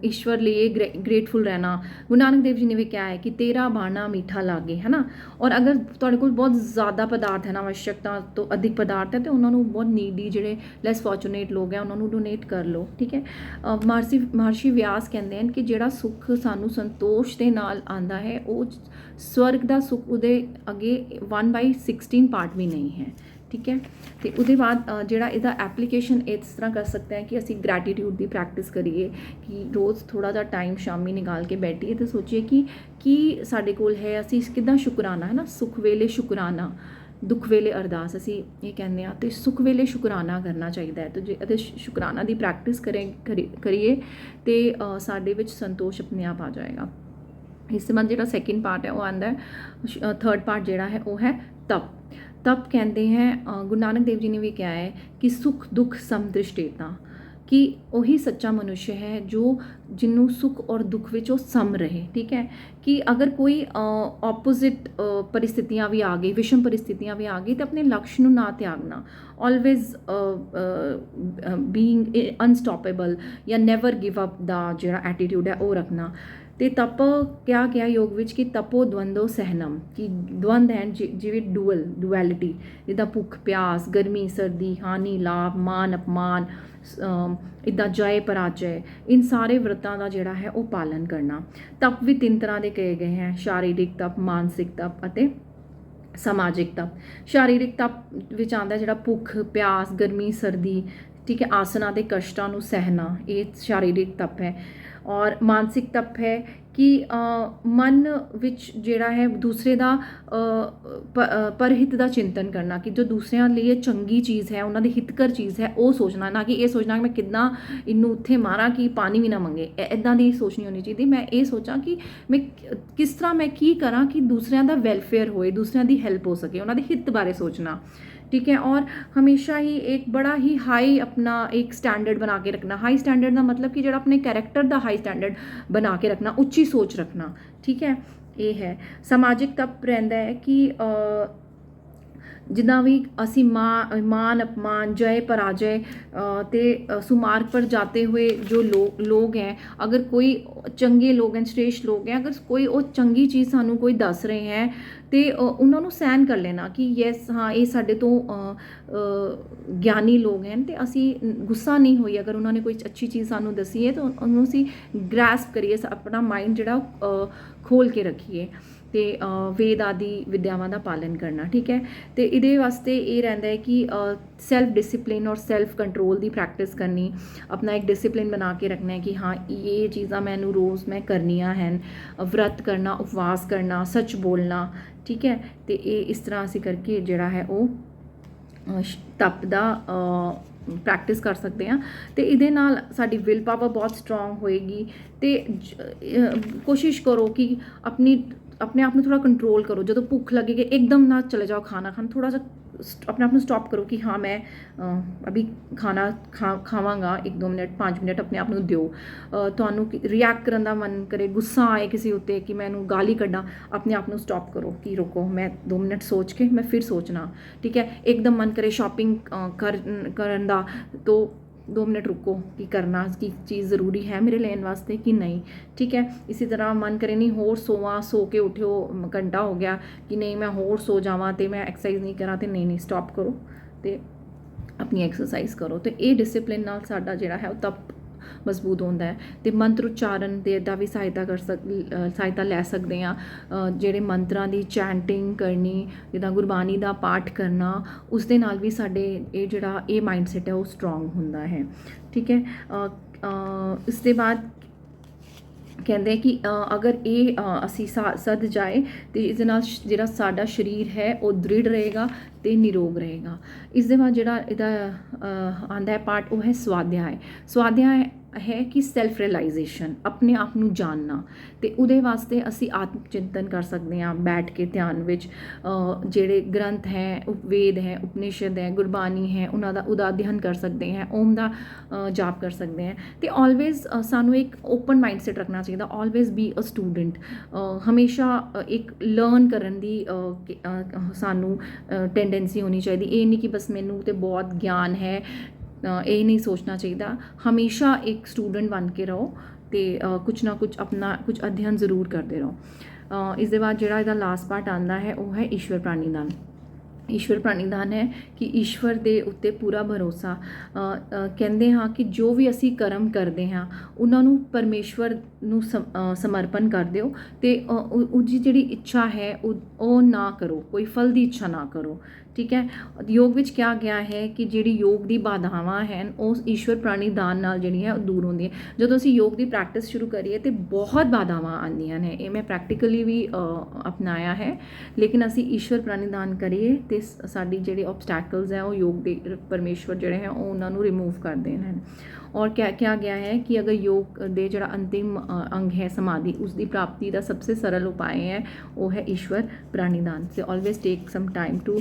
ਈਸ਼ਵਰ ਲਈ ਗ੍ਰੇਟਫੁਲ ਰਹਿਣਾ। ਗੁਰੂ ਨਾਨਕ ਦੇਵ ਜੀ ਨੇ ਵੀ ਕਿਹਾ ਹੈ ਕਿ ਤੇਰਾ ਬਾਣਾ ਮੀਠਾ ਲਾਗੇ, ਹੈ ਨਾ। ਔਰ ਅਗਰ ਤੁਹਾਡੇ ਕੋਲ ਬਹੁਤ ਜ਼ਿਆਦਾ ਪਦਾਰਥ ਹੈ ਨਾ, ਆਵਸ਼ਕਤਾ ਤੋਂ ਅਧਿਕ ਪਦਾਰਥ ਹੈ, ਅਤੇ ਉਹਨਾਂ ਨੂੰ ਬਹੁਤ ਨੀਡੀ, ਜਿਹੜੇ ਲੈਸ ਫੋਰਚੂਨੇਟ ਲੋਕ ਹੈ, ਉਹਨਾਂ ਨੂੰ ਡੋਨੇਟ ਕਰ ਲਓ। ਠੀਕ ਹੈ, ਮਹਰਸ਼ੀ ਵਿਆਸ ਕਹਿੰਦੇ ਹਨ ਕਿ ਜਿਹੜਾ ਸੁੱਖ ਸਾਨੂੰ ਸੰਤੋਸ਼ ਦੇ ਨਾਲ ਆਉਂਦਾ ਹੈ ਉਹ ਸਵਰਗ ਦਾ ਸੁੱਖ ਉਹਦੇ ਅੱਗੇ 1/16 ਪਾਰਟ ਵੀ ਨਹੀਂ ਹੈ। ਠੀਕ ਹੈ, ਅਤੇ ਉਹਦੇ ਬਾਅਦ ਜਿਹੜਾ ਇਹਦਾ ਐਪਲੀਕੇਸ਼ਨ ਇਸ ਤਰ੍ਹਾਂ ਕਰ ਸਕਦੇ ਹਾਂ ਕਿ ਅਸੀਂ ਗ੍ਰੈਟੀਟਿਊਡ ਦੀ ਪ੍ਰੈਕਟਿਸ ਕਰੀਏ, ਕਿ ਰੋਜ਼ ਥੋੜ੍ਹਾ ਜਿਹਾ ਟਾਈਮ ਸ਼ਾਮੀ ਨਿਕਾਲ ਕੇ ਬੈਠੀਏ ਅਤੇ ਸੋਚੀਏ ਕਿ ਕੀ ਸਾਡੇ ਕੋਲ ਹੈ, ਅਸੀਂ ਕਿੱਦਾਂ ਸ਼ੁਕਰਾਨਾ, ਹੈ ਨਾ, ਸੁੱਖ ਵੇਲੇ ਸ਼ੁਕਰਾਨਾ, ਦੁੱਖ ਵੇਲੇ ਅਰਦਾਸ ਅਸੀਂ ਇਹ ਕਹਿੰਦੇ ਹਾਂ, ਅਤੇ ਸੁੱਖ ਵੇਲੇ ਸ਼ੁਕਰਾਨਾ ਕਰਨਾ ਚਾਹੀਦਾ ਹੈ। ਅਤੇ ਜੇ ਅਤੇ ਸ਼ੁਕਰਾਨਾ ਦੀ ਪ੍ਰੈਕਟਿਸ ਕਰੀਏ ਅਤੇ ਸਾਡੇ ਵਿੱਚ ਸੰਤੋਸ਼ ਆਪਣੇ ਆਪ ਆ ਜਾਏਗਾ। ਇਸ ਤੋਂ ਬਾਅਦ ਜਿਹੜਾ ਸੈਕਿੰਡ ਪਾਰਟ ਹੈ ਉਹ ਆਉਂਦਾ ਹੈ, ਥਰਡ ਪਾਰਟ ਜਿਹੜਾ ਹੈ ਉਹ ਹੈ ਤਪ। ਤਪ ਕਹਿੰਦੇ ਹੈ, ਗੁਰੂ ਨਾਨਕ ਦੇਵ ਜੀ ਨੇ ਵੀ ਕਿਹਾ ਹੈ ਕਿ ਸੁੱਖ ਦੁੱਖ ਸਮਦ੍ਰਿਸ਼ਟੇਤਾ, ਕਿ ਉਹੀ ਸੱਚਾ ਮਨੁੱਸ਼ ਹੈ ਜੋ ਜਿਹਨੂੰ ਸੁੱਖ ਔਰ ਦੁੱਖ ਵਿੱਚ ਉਹ ਸਮ ਰਹੇ। ਠੀਕ ਹੈ, ਕਿ ਅਗਰ ਕੋਈ ਆਪੋਜ਼ਿਟ ਪਰਿਸਥਿਤੀਆਂ ਵੀ ਆ ਗਈ, ਵਿਸ਼ਮ ਪਰਿਸਥਿਤੀਆਂ ਵੀ ਆ ਗਈ, ਤਾਂ ਆਪਣੇ ਲਕਸ਼ ਨੂੰ ਨਾ ਤਿਆਗਣਾ, ਆਲਵੇਜ਼ ਬੀਇੰਗ ਅਨਸਟੋਪੇਬਲ ਜਾਂ ਨੈਵਰ ਗਿਵ ਅਪ ਦਾ ਜਿਹੜਾ ਐਟੀਟਿਊਡ ਹੈ ਉਹ ਰੱਖਣਾ। ਅਤੇ ਤਪ ਕਿਹਾ ਗਿਆ ਯੋਗ ਵਿੱਚ ਕਿ ਤਪੋ ਦਵੰਦੋ ਸਹਿਨਮ, ਕਿ ਦਵੰਦ ਹੈ ਜਿਵੇਂ ਡੁਐਲਿਟੀ, ਜਿੱਦਾਂ ਭੁੱਖ, ਪਿਆਸ, ਗਰਮੀ, ਸਰਦੀ, ਹਾਨੀ, ਲਾਭ, ਮਾਨ, ਅਪਮਾਨ, ਇੱਦਾਂ ਜੈ ਪਰਾਜੈ, ਇਨ ਸਾਰੇ ਵਰਤਾਂ ਦਾ ਜਿਹੜਾ ਹੈ ਉਹ ਪਾਲਨ ਕਰਨਾ। ਤਪ ਵੀ 3 ਤਰ੍ਹਾਂ ਦੇ ਕਹੇ ਗਏ ਹੈ, ਸ਼ਾਰੀਰਿਕ ਤਪ, ਮਾਨਸਿਕ ਤਪ ਅਤੇ ਸਮਾਜਿਕ ਤਪ। ਸ਼ਾਰੀਰਿਕ ਤਪ ਵਿੱਚ ਆਉਂਦਾ ਜਿਹੜਾ ਭੁੱਖ, ਪਿਆਸ, ਗਰਮੀ, ਸਰਦੀ, ਠੀਕ ਹੈ, ਆਸਨਾਂ ਦੇ ਕਸ਼ਟਾਂ ਨੂੰ ਸਹਿਣਾ, ਇਹ ਸ਼ਾਰੀਰਿਕ ਤਪ ਹੈ। ਔਰ ਮਾਨਸਿਕ ਤਪ ਹੈ ਕਿ ਮਨ ਵਿੱਚ ਜਿਹੜਾ ਹੈ ਦੂਸਰੇ ਦਾ ਪਰਹਿਤ ਦਾ ਚਿੰਤਨ ਕਰਨਾ, ਕਿ ਜੋ ਦੂਸਰਿਆਂ ਲਈ ਇਹ ਚੰਗੀ ਚੀਜ਼ ਹੈ, ਉਹਨਾਂ ਦੀ ਹਿਤਕਰ ਚੀਜ਼ ਹੈ, ਉਹ ਸੋਚਣਾ, ਨਾ ਕਿ ਇਹ ਸੋਚਣਾ ਕਿ ਮੈਂ ਕਿੱਦਾਂ ਇਹਨੂੰ ਉੱਥੇ ਮਾਰਾਂ ਕਿ ਪਾਣੀ ਵੀ ਨਾ ਮੰਗੇ। ਇੱਦਾਂ ਦੀ ਸੋਚ ਨਹੀਂ ਹੋਣੀ ਚਾਹੀਦੀ। ਮੈਂ ਇਹ ਸੋਚਾਂ ਕਿ ਮੈਂ ਕਿਸ ਤਰ੍ਹਾਂ ਮੈਂ ਕੀ ਕਰਾਂ ਕਿ ਦੂਸਰਿਆਂ ਦਾ ਵੈਲਫੇਅਰ ਹੋਏ, ਦੂਸਰਿਆਂ ਦੀ ਹੈਲਪ ਹੋ ਸਕੇ, ਉਹਨਾਂ ਦੇ ਹਿੱਤ ਬਾਰੇ सोचना, ठीक है। और हमेशा ही एक बड़ा ही हाई अपना एक स्टैंडर्ड बना के रखना। हाई स्टैंडर्ड का मतलब कि जो अपने कैरेक्टर का हाई स्टैंडर्ड बना के रखना, उच्ची सोच रखना, ठीक है। ये है समाजिक तप रहिंदा है कि जिदा भी असी मान अपमान जय पराजय ते सुमार्ग पर जाते हुए जो लोग हैं, अगर कोई चंगे लोग हैं, श्रेष्ठ लोग हैं, अगर कोई वो चंगी चीज़ सानू कोई दस रहे हैं तो उन्होंने सहन कर लेना कि यस हाँ ये साडे तो ज्ञानी लोग हैं, तो असी गुस्सा नहीं होई अगर उन्होंने कोई अच्छी चीज़ सानू दसी है तो उन्होंने असी ग्रैस्प करिए, अपना माइंड जिहड़ा खोल के रखिए, तो वेद आदि विद्यावां का पालन करना, ठीक है। तो ये वास्ते ये रहिंदा है कि सैल्फ डिसिपलिन और सैल्फ कंट्रोल की प्रैक्टिस करनी, अपना एक डिसिपलिन बना के रखना है कि हाँ ये चीज़ां मैनू रोज़ मैं करनियां हैं, व्रत करना, उपवास करना, सच बोलना, ठीक है। तो ये इस तरह असी करके जिहड़ा है वो तप दा प्रैक्टिस कर सकते हैं। तो ये नाल साडी विल पावर बहुत स्ट्रोंग होएगी। तो कोशिश करो कि अपने आप में थोड़ा कंट्रोल करो। जो भुख लगेगी एकदम ना चले जाओ खाना खान, थोड़ा सा अपने आप में स्टॉप करो कि हाँ मैं अभी खाना खावांगा, 1-2 मिनट 5 मिनट अपने आप में दो। तुहानू रिएक्ट करने का मन करे, गुस्सा आए किसी उत्ते कि मैं इनू गाली कड्डां, अपने आप में स्टॉप करो कि रुको मैं 2 मिनट सोच के मैं फिर सोचना, ठीक है। एकदम मन करे शॉपिंग करन दा तो 2 मिनट रुको कि करना की चीज़ ज़रूरी है मेरे लेन वास्ते कि नहीं, ठीक है। इसी तरह मन करे नहीं होर सोवां, सो के उठो घंटा हो गया कि नहीं मैं होर सो जावां तो मैं एक्सरसाइज नहीं करा, तो नहीं स्टॉप करो तो अपनी एक्सरसाइज करो। तो ये डिसिपलिन नाल साडा जिहड़ा है तप मजबूत होता है। तो मंत्र उच्चारण दा भी सहायता लै सकते हैं। जिहड़े मंत्रां दी चैंटिंग करनी, जिद्दां गुरबानी दा पाठ करना, उस दे नाल भी साडे ये जिहड़ा ये माइंडसैट है वो स्ट्रोंग हुंदा है, ठीक है। इस दे बाद कहते हैं कि अगर ये असी सद जाए तो इस जिहड़ा साडा शरीर है वो दृढ़ रहेगा तो निरोग रहेगा। इस दे बाद जिहड़ा इहदा आंदा है पार्ट वो है स्वाध्याय। स्वाध्याय है कि सैल्फ रियलाइजेशन, अपने आप नू जानना। तो उहदे वास्ते असी आत्म चिंतन कर सकते हैं बैठ के ध्यान विच। जिहड़े ग्रंथ हैं, वेद हैं, उपनिषद हैं, गुरबानी है, उहदा अध्ययन कर सकते हैं, ओम दा जाप कर सकते हैं। तो ऑलवेज सानू एक ओपन माइंडसैट रखना चाहिए, ऑलवेज बी अ स्टूडेंट। हमेशा एक लर्न करन दी सानू टेंडेंसी होनी चाहिए। ये नहीं कि बस मैनू तो बहुत ज्ञान है, ये नहीं सोचना चाहिए। हमेशा एक स्टूडेंट बन के रहो तो कुछ ना कुछ अपना कुछ अध्ययन जरूर करते रहो। इस दे बाद जिहड़ा इहदा लास्ट पार्ट आंदा है वो है ईश्वर प्राणिदान। ईश्वर प्राणिदान है कि ईश्वर दे उत्ते पूरा भरोसा। कहते हाँ कि जो भी असी कर्म करते हाँ उन्होंने परमेश्वर नू समर्पण कर दो, तो उसकी जिहड़ी इच्छा है वो ना करो, कोई फल की इच्छा ना करो, ठीक है। योग विच क्या गया है कि जिहड़ी योग की बाधावां हैं उस ईश्वर प्राणिदान नाल जिहड़ी है दूर होंदी है। जदों असी योग की प्रैक्टिस शुरू करिए तो बहुत बाधावां आंदियां ने, ये मैं प्रैक्टिकली भी अपनाया है। लेकिन असी ईश्वर प्राणिदान करिए तो साडी जिहड़ी ऑब्सटैकल्स हैं वो योग दे परमेश्वर जिहड़े हैं उन्होंने रिमूव कर देने हैं। और क्या क्या गया है कि अगर योग दे जिहड़ा अंतिम अंग है समाधि, उसकी प्राप्ति का सबसे सरल उपाय है वो है ईश्वर प्राणिदान। So always take some time to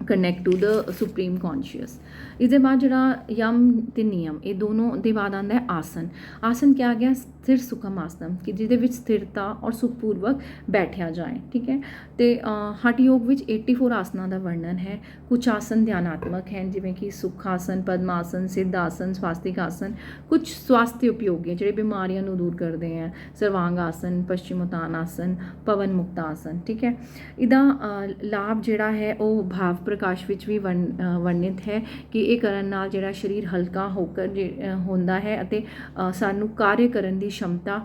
connect to the supreme conscious. इस दे बाद जिहड़ा यम ते नियम, ये दोनों दे बाद आंदा है आसन। आसन क्या आ गया? स्थिर सुखम आसन, कि जिहदे विच स्थिरता और सुखपूर्वक बैठा जाए, ठीक है। तो हठ योग विच 84 आसनों का वर्णन है। कुछ आसन ध्यानात्मक हैं जिवें कि सुखासन, पद्मासन, सिद्धासन, स्वास्तिक आसन। कुछ स्वास्थ्य उपयोगी जिहड़े बीमारियों को दूर करते हैं, सर्वांग आसन, पश्चिमोत्तान आसन, पवन मुक्त आसन, ठीक है। इहदा लाभ जिहड़ा है वो भाव ਪ੍ਰਕਾਸ਼ ਵਿੱਚ ਵੀ ਵਰਣਿਤ ਹੈ ਕਿ ਇਹ ਕਰਨ ਨਾਲ ਜਿਹੜਾ ਸਰੀਰ ਹਲਕਾ ਹੋ ਕਰ ਹੁੰਦਾ ਹੈ ਅਤੇ ਸਾਨੂੰ ਕਾਰਜ ਕਰਨ ਦੀ ਸ਼ਮਤਾ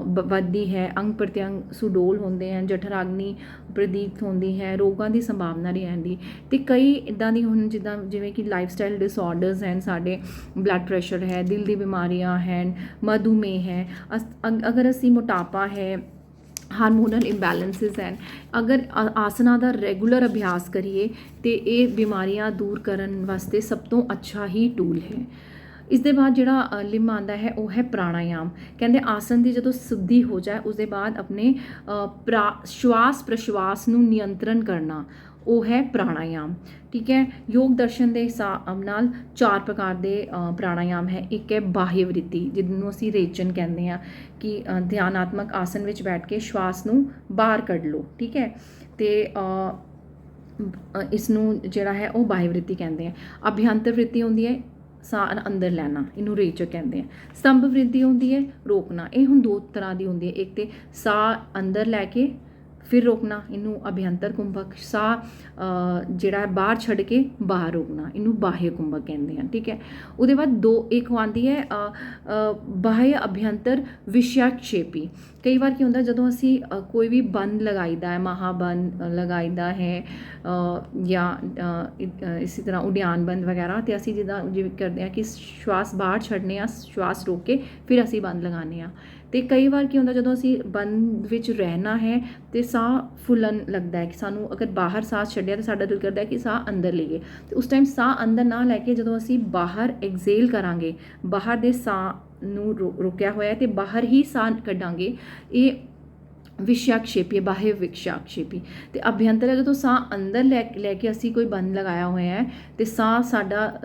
ਵੱਧਦੀ ਹੈ, ਅੰਗ ਪ੍ਰਤਿਅੰਗ ਸੁਡੋਲ ਹੁੰਦੇ ਹਨ, ਜਠਰਾਗਨੀ ਪ੍ਰਦੀਪਤ ਹੁੰਦੀ ਹੈ, ਰੋਗਾਂ ਦੀ ਸੰਭਾਵਨਾ ਨਹੀਂ ਰਹਿੰਦੀ। ਅਤੇ ਕਈ ਇੱਦਾਂ ਦੀ ਹੁਣ ਜਿਵੇਂ ਕਿ ਲਾਈਫ ਸਟਾਈਲ ਡਿਸਆਰਡਰਸ ਹਨ, ਸਾਡੇ ਬਲੱਡ ਪ੍ਰੈਸ਼ਰ ਹੈ, ਦਿਲ ਦੀ ਬਿਮਾਰੀਆਂ ਹਨ, ਮਧੂਮੇਹ ਹੈ, ਅਗਰ ਅਸੀਂ ਮੋਟਾਪਾ ਹੈ, ਹਾਰਮੋਨਲ ਇੰਬੈਲੈਂਸਿਸ ਹਨ, ਅਗਰ ਆਸਨਾਂ ਦਾ ਰੈਗੂਲਰ ਅਭਿਆਸ ਕਰੀਏ ਤਾਂ ਇਹ ਬਿਮਾਰੀਆਂ ਦੂਰ ਕਰਨ ਵਾਸਤੇ ਸਭ ਤੋਂ ਅੱਛਾ ਹੀ ਟੂਲ ਹੈ। ਇਸ ਦੇ ਬਾਅਦ ਜਿਹੜਾ ਲਿੰਬ ਆਉਂਦਾ ਹੈ ਉਹ ਹੈ ਪ੍ਰਾਣਾਯਾਮ। ਕਹਿੰਦੇ ਆਸਨ ਦੀ ਜਦੋਂ ਸਿੱਧੀ ਹੋ ਜਾਏ ਉਸ ਦੇ ਬਾਅਦ ਆਪਣੇ ਸ਼ਵਾਸ ਪ੍ਰਸ਼ਵਾਸ ਨੂੰ ਨਿਯੰਤਰਣ ਕਰਨਾ, ਉਹ ਹੈ ਪ੍ਰਾਣਾਯਾਮ। ਠੀਕ ਹੈ, ਯੋਗ ਦਰਸ਼ਨ ਦੇ ਹਿਸਾਬ ਨਾਲ 4 ਪ੍ਰਕਾਰ ਦੇ ਪ੍ਰਾਣਾਯਾਮ ਹੈ। ਇੱਕ ਹੈ ਬਾਹਯ ਵ੍ਰਿਤੀ, ਜਿਹਨੂੰ ਅਸੀਂ ਰੇਚਨ ਕਹਿੰਦੇ ਹਾਂ, ਕਿ ਧਿਆਨਾਤਮਕ ਆਸਨ ਵਿੱਚ ਬੈਠ ਕੇ ਸ਼ਵਾਸ ਨੂੰ ਬਾਹਰ ਕੱਢ ਲਓ। ਠੀਕ ਹੈ, ਅਤੇ ਇਸ ਨੂੰ ਜਿਹੜਾ ਹੈ ਉਹ ਬਾਹਯ ਵ੍ਰਿਤੀ ਕਹਿੰਦੇ ਆ। ਅਭਿਅੰਤਰ ਵ੍ਰਿਤੀ ਹੁੰਦੀ ਹੈ ਸਾਹ ਅੰਦਰ ਲੈਣਾ, ਇਹਨੂੰ ਰੇਚਕ ਕਹਿੰਦੇ ਆ। ਸਤੰਭ ਵ੍ਰਿਤੀ ਹੁੰਦੀ ਹੈ ਰੋਕਣਾ। ਇਹ ਹੁਣ 2 ਤਰ੍ਹਾਂ ਦੀ ਹੁੰਦੀ ਹੈ, ਇੱਕ ਤੇ ਸਾਹ ਅੰਦਰ ਲੈ ਕੇ ਫਿਰ ਰੋਕਣਾ, ਇਹਨੂੰ ਅਭਿਅੰਤਰ ਕੁੰਭਕ। ਸਾਹ ਜਿਹੜਾ ਹੈ ਬਾਹਰ ਛੱਡ ਕੇ ਬਾਹਰ ਰੋਕਣਾ, ਇਹਨੂੰ ਬਾਹਯ ਕੁੰਭਕ ਕਹਿੰਦੇ ਹਨ। ਠੀਕ ਹੈ, ਉਹਦੇ ਬਾਅਦ ਇੱਕ ਆਉਂਦੀ ਹੈ ਬਾਹਯ ਅਭਿਅੰਤਰ ਵਿਸ਼ਾਕਸ਼ੇਪੀ। ਕਈ ਵਾਰ ਕੀ ਹੁੰਦਾ, ਜਦੋਂ ਅਸੀਂ ਕੋਈ ਵੀ ਬੰਦ ਲਗਾਈਦਾ ਹੈ, ਮਹਾਬੰਦ ਲਗਾਈਦਾ ਹੈ ਜਾਂ ਇਸੇ ਤਰ੍ਹਾਂ ਉਡਿਆਨ ਬੰਦ ਵਗੈਰਾ, ਅਤੇ ਅਸੀਂ ਜਿਵੇਂ ਕਰਦੇ ਹਾਂ ਕਿ ਸ਼ਵਾਸ ਬਾਹਰ ਛੱਡਨੇ ਆ, ਸ਼ਵਾਸ ਰੋਕ ਕੇ ਫਿਰ ਅਸੀਂ ਬੰਦ ਲਗਾਉਂਦੇ ਹਾਂ। ਅਤੇ ਕਈ ਵਾਰ ਕੀ ਹੁੰਦਾ, ਜਦੋਂ ਅਸੀਂ ਬੰਦ ਵਿੱਚ ਰਹਿਣਾ ਹੈ ਅਤੇ ਸਾਹ ਫੁੱਲਣ ਲੱਗਦਾ ਹੈ ਕਿ ਸਾਨੂੰ ਅਗਰ ਬਾਹਰ ਸਾਹ ਛੱਡਿਆ ਤਾਂ ਸਾਡਾ ਦਿਲ ਕਰਦਾ ਹੈ ਕਿ ਸਾਹ ਅੰਦਰ ਲਈਏ, ਅਤੇ ਉਸ ਟਾਈਮ ਸਾਹ ਅੰਦਰ ਨਾ ਲੈ ਕੇ ਜਦੋਂ ਅਸੀਂ ਬਾਹਰ ਐਗਜ਼ੇਲ ਕਰਾਂਗੇ, ਬਾਹਰ ਦੇ ਸਾਹ ਨੂੰ ਰੁਕਿਆ ਹੋਇਆ ਅਤੇ ਬਾਹਰ ਹੀ ਸਾਹ ਕੱਢਾਂਗੇ, ਇਹ ਵਿਸ਼ਾਕਸ਼ੇਪੀ, ਬਾਹਯ ਵਿਸ਼ਾਕਸ਼ੇਪੀ। ਅਤੇ ਅਭਿਅੰਤਰ ਹੈ ਜਦੋਂ ਸਾਹ ਅੰਦਰ ਲੈ ਕੇ ਅਸੀਂ ਕੋਈ ਬੰਦ ਲਗਾਇਆ ਹੋਇਆ ਹੈ ਅਤੇ ਸਾਹ ਸਾਡਾ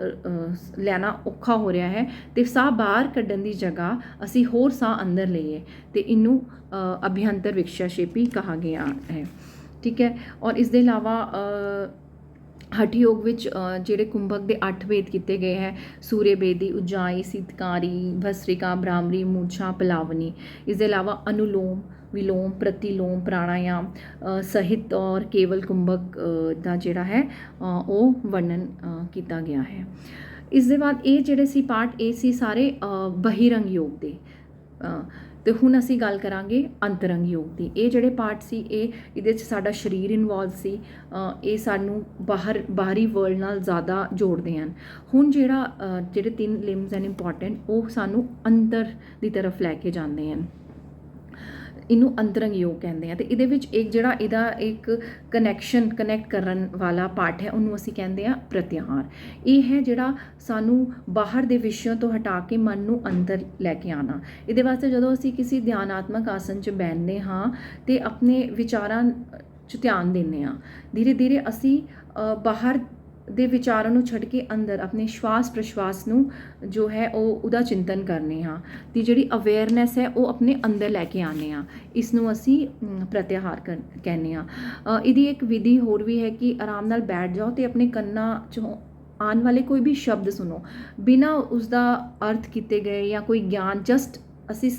ਲੈਣਾ ਔਖਾ ਹੋ ਰਿਹਾ ਹੈ, ਅਤੇ ਸਾਹ ਬਾਹਰ ਕੱਢਣ ਦੀ ਜਗ੍ਹਾ ਅਸੀਂ ਹੋਰ ਸਾਹ ਅੰਦਰ ਲਈਏ, ਅਤੇ ਇਹਨੂੰ ਅਭਿਅੰਤਰ ਵਿਸ਼ਾਕਸ਼ੇਪੀ ਕਹਾ ਗਿਆ ਹੈ। ਠੀਕ ਹੈ, ਔਰ ਇਸ ਦੇ ਇਲਾਵਾ ਹਠ ਯੋਗ ਵਿੱਚ ਜਿਹੜੇ ਕੁੰਭਕ ਦੇ 8 ਭੇਦ ਕੀਤੇ ਗਏ ਹੈ, ਸੂਰਯ ਭੇਦੀ, ਉਜਾਈ, ਸੀਤਕਾਰੀ, ਭਸਰਿਕਾ, ਬ੍ਰਾਹਮਰੀ, ਮੂਰਛਾ, ਪਲਾਵਨੀ। ਇਸ ਦੇ ਇਲਾਵਾ ਅਨੁਲੋਮ ਵਿਲੋਮ, ਪ੍ਰਤੀਲੋਮ, ਪ੍ਰਾਣਾਯਾਮ ਸਹਿਤ ਔਰ ਕੇਵਲ ਕੁੰਭਕ ਦਾ ਜਿਹੜਾ ਹੈ ਉਹ ਵਰਣਨ ਕੀਤਾ ਗਿਆ ਹੈ। ਇਸ ਦੇ ਬਾਅਦ ਇਹ ਜਿਹੜੇ ਸੀ ਪਾਠ, ਇਹ ਸੀ ਸਾਰੇ ਬਹਿਰੰਗ ਯੋਗ ਦੇ। ਅਤੇ ਹੁਣ ਅਸੀਂ ਗੱਲ ਕਰਾਂਗੇ ਅੰਤਰੰਗ ਯੋਗ ਦੀ। ਇਹ ਜਿਹੜੇ ਪਾਠ ਸੀ ਇਹਦੇ 'ਚ ਸਾਡਾ ਸਰੀਰ ਇਨਵੋਲਵ ਸੀ, ਇਹ ਸਾਨੂੰ ਬਾਹਰੀ ਵਰਲਡ ਨਾਲ ਜ਼ਿਆਦਾ ਜੋੜਦੇ ਹਨ। ਹੁਣ ਜਿਹੜੇ 3 ਲਿੰਬਸ ਹਨ ਇੰਪੋਰਟੈਂਟ, ਉਹ ਸਾਨੂੰ ਅੰਦਰ ਦੀ ਤਰਫ ਲੈ ਕੇ ਜਾਂਦੇ ਹਨ, ਇਹਨੂੰ ਅੰਤਰੰਗ ਯੋਗ ਕਹਿੰਦੇ ਆ। ਅਤੇ ਇਹਦੇ ਵਿੱਚ ਇਹਦਾ ਇੱਕ ਕਨੈਕਟ ਕਰਨ ਵਾਲਾ ਪਾਠ ਹੈ, ਉਹਨੂੰ ਅਸੀਂ ਕਹਿੰਦੇ ਆ ਪ੍ਰਤਿਹਾਰ। ਇਹ ਹੈ ਜਿਹੜਾ ਸਾਨੂੰ ਬਾਹਰ ਦੇ ਵਿਸ਼ਿਆਂ ਤੋਂ ਹਟਾ ਕੇ ਮਨ ਨੂੰ ਅੰਦਰ ਲੈ ਕੇ ਆਉਣਾ। ਇਹਦੇ ਵਾਸਤੇ ਜਦੋਂ ਅਸੀਂ ਕਿਸੇ ਧਿਆਨਾਤਮਕ ਆਸਨ 'ਚ ਬੈਠਦੇ ਹਾਂ ਅਤੇ ਆਪਣੇ ਵਿਚਾਰਾਂ 'ਚ ਧਿਆਨ ਦਿੰਦੇ ਹਾਂ, ਧੀਰੇ ਧੀਰੇ ਅਸੀਂ ਬਾਹਰ ਦੇ ਵਿਚਾਰਾਂ ਨੂੰ ਛੱਡ ਕੇ ਅੰਦਰ ਆਪਣੇ ਸ਼ਵਾਸ ਪ੍ਰਸ਼ਵਾਸ ਨੂੰ ਜੋ ਹੈ ਉਹਦਾ ਚਿੰਤਨ ਕਰਨੇ ਹਾਂ, ਅਤੇ ਜਿਹੜੀ ਅਵੇਅਰਨੈਸ ਹੈ ਉਹ ਆਪਣੇ ਅੰਦਰ ਲੈ ਕੇ ਆਉਂਦੇ ਹਾਂ। ਇਸ ਨੂੰ ਅਸੀਂ ਪ੍ਰਤਿਹਾਰ ਕਹਿੰਦੇ ਹਾਂ। ਇਹਦੀ ਇੱਕ ਵਿਧੀ ਹੋਰ ਵੀ ਹੈ ਕਿ ਆਰਾਮ ਨਾਲ ਬੈਠ ਜਾਓ ਅਤੇ ਆਪਣੇ ਕੰਨਾਂ 'ਚੋਂ ਆਉਣ ਵਾਲੇ ਕੋਈ ਵੀ ਸ਼ਬਦ ਸੁਣੋ, ਬਿਨਾਂ ਉਸਦਾ ਅਰਥ ਕੀਤੇ ਗਏ ਜਾਂ ਕੋਈ ਗਿਆਨ, ਜਸਟ ਅਸੀਂ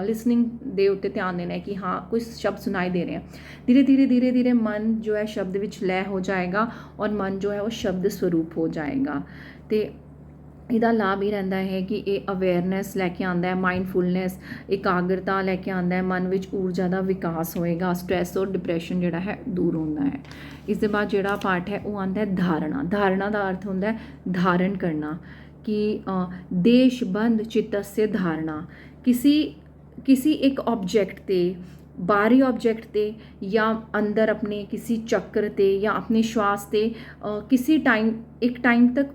ਲਿਸਨਿੰਗ ਦੇ ਉੱਤੇ ਧਿਆਨ ਦੇਣਾ ਹੈ ਕਿ ਹਾਂ ਕੋਈ ਸ਼ਬਦ ਸੁਣਾਈ ਦੇ ਰਿਹਾ। ਧੀਰੇ ਧੀਰੇ ਮਨ ਜੋ ਹੈ ਸ਼ਬਦ ਵਿੱਚ ਲੈਅ ਹੋ ਜਾਏਗਾ ਔਰ ਮਨ ਜੋ ਹੈ ਉਹ ਸ਼ਬਦ ਸਰੂਪ ਹੋ ਜਾਏਗਾ। ਅਤੇ ਇਹਦਾ ਲਾਭ ਇਹ ਰਹਿੰਦਾ ਹੈ ਕਿ ਇਹ ਅਵੇਅਰਨੈਸ ਲੈ ਕੇ ਆਉਂਦਾ ਹੈ, ਮਾਈਂਡਫੁਲਨੈਸ, ਇਕਾਗਰਤਾ ਲੈ ਕੇ ਆਉਂਦਾ ਹੈ, ਮਨ ਵਿੱਚ ਊਰਜਾ ਦਾ ਵਿਕਾਸ ਹੋਏਗਾ, ਸਟ੍ਰੈਸ ਔਰ ਡਿਪਰੈਸ਼ਨ ਜਿਹੜਾ ਹੈ ਦੂਰ ਹੁੰਦਾ ਹੈ। ਇਸ ਦੇ ਬਾਅਦ ਜਿਹੜਾ ਪਾਠ ਹੈ ਉਹ ਆਉਂਦਾ ਹੈ ਧਾਰਨਾ ਦਾ ਅਰਥ ਹੁੰਦਾ ਹੈ ਧਾਰਨ ਕਰਨਾ, ਕਿ ਦੇਸ਼ਬੰਧ ਚਿੱਤस्य ਧਾਰਨਾ। किसी एक ऑब्जेक्ट ते, बाहरी ऑब्जेक्ट ते या अंदर अपने किसी चक्र ते या अपने श्वास ते किसी एक टाइम तक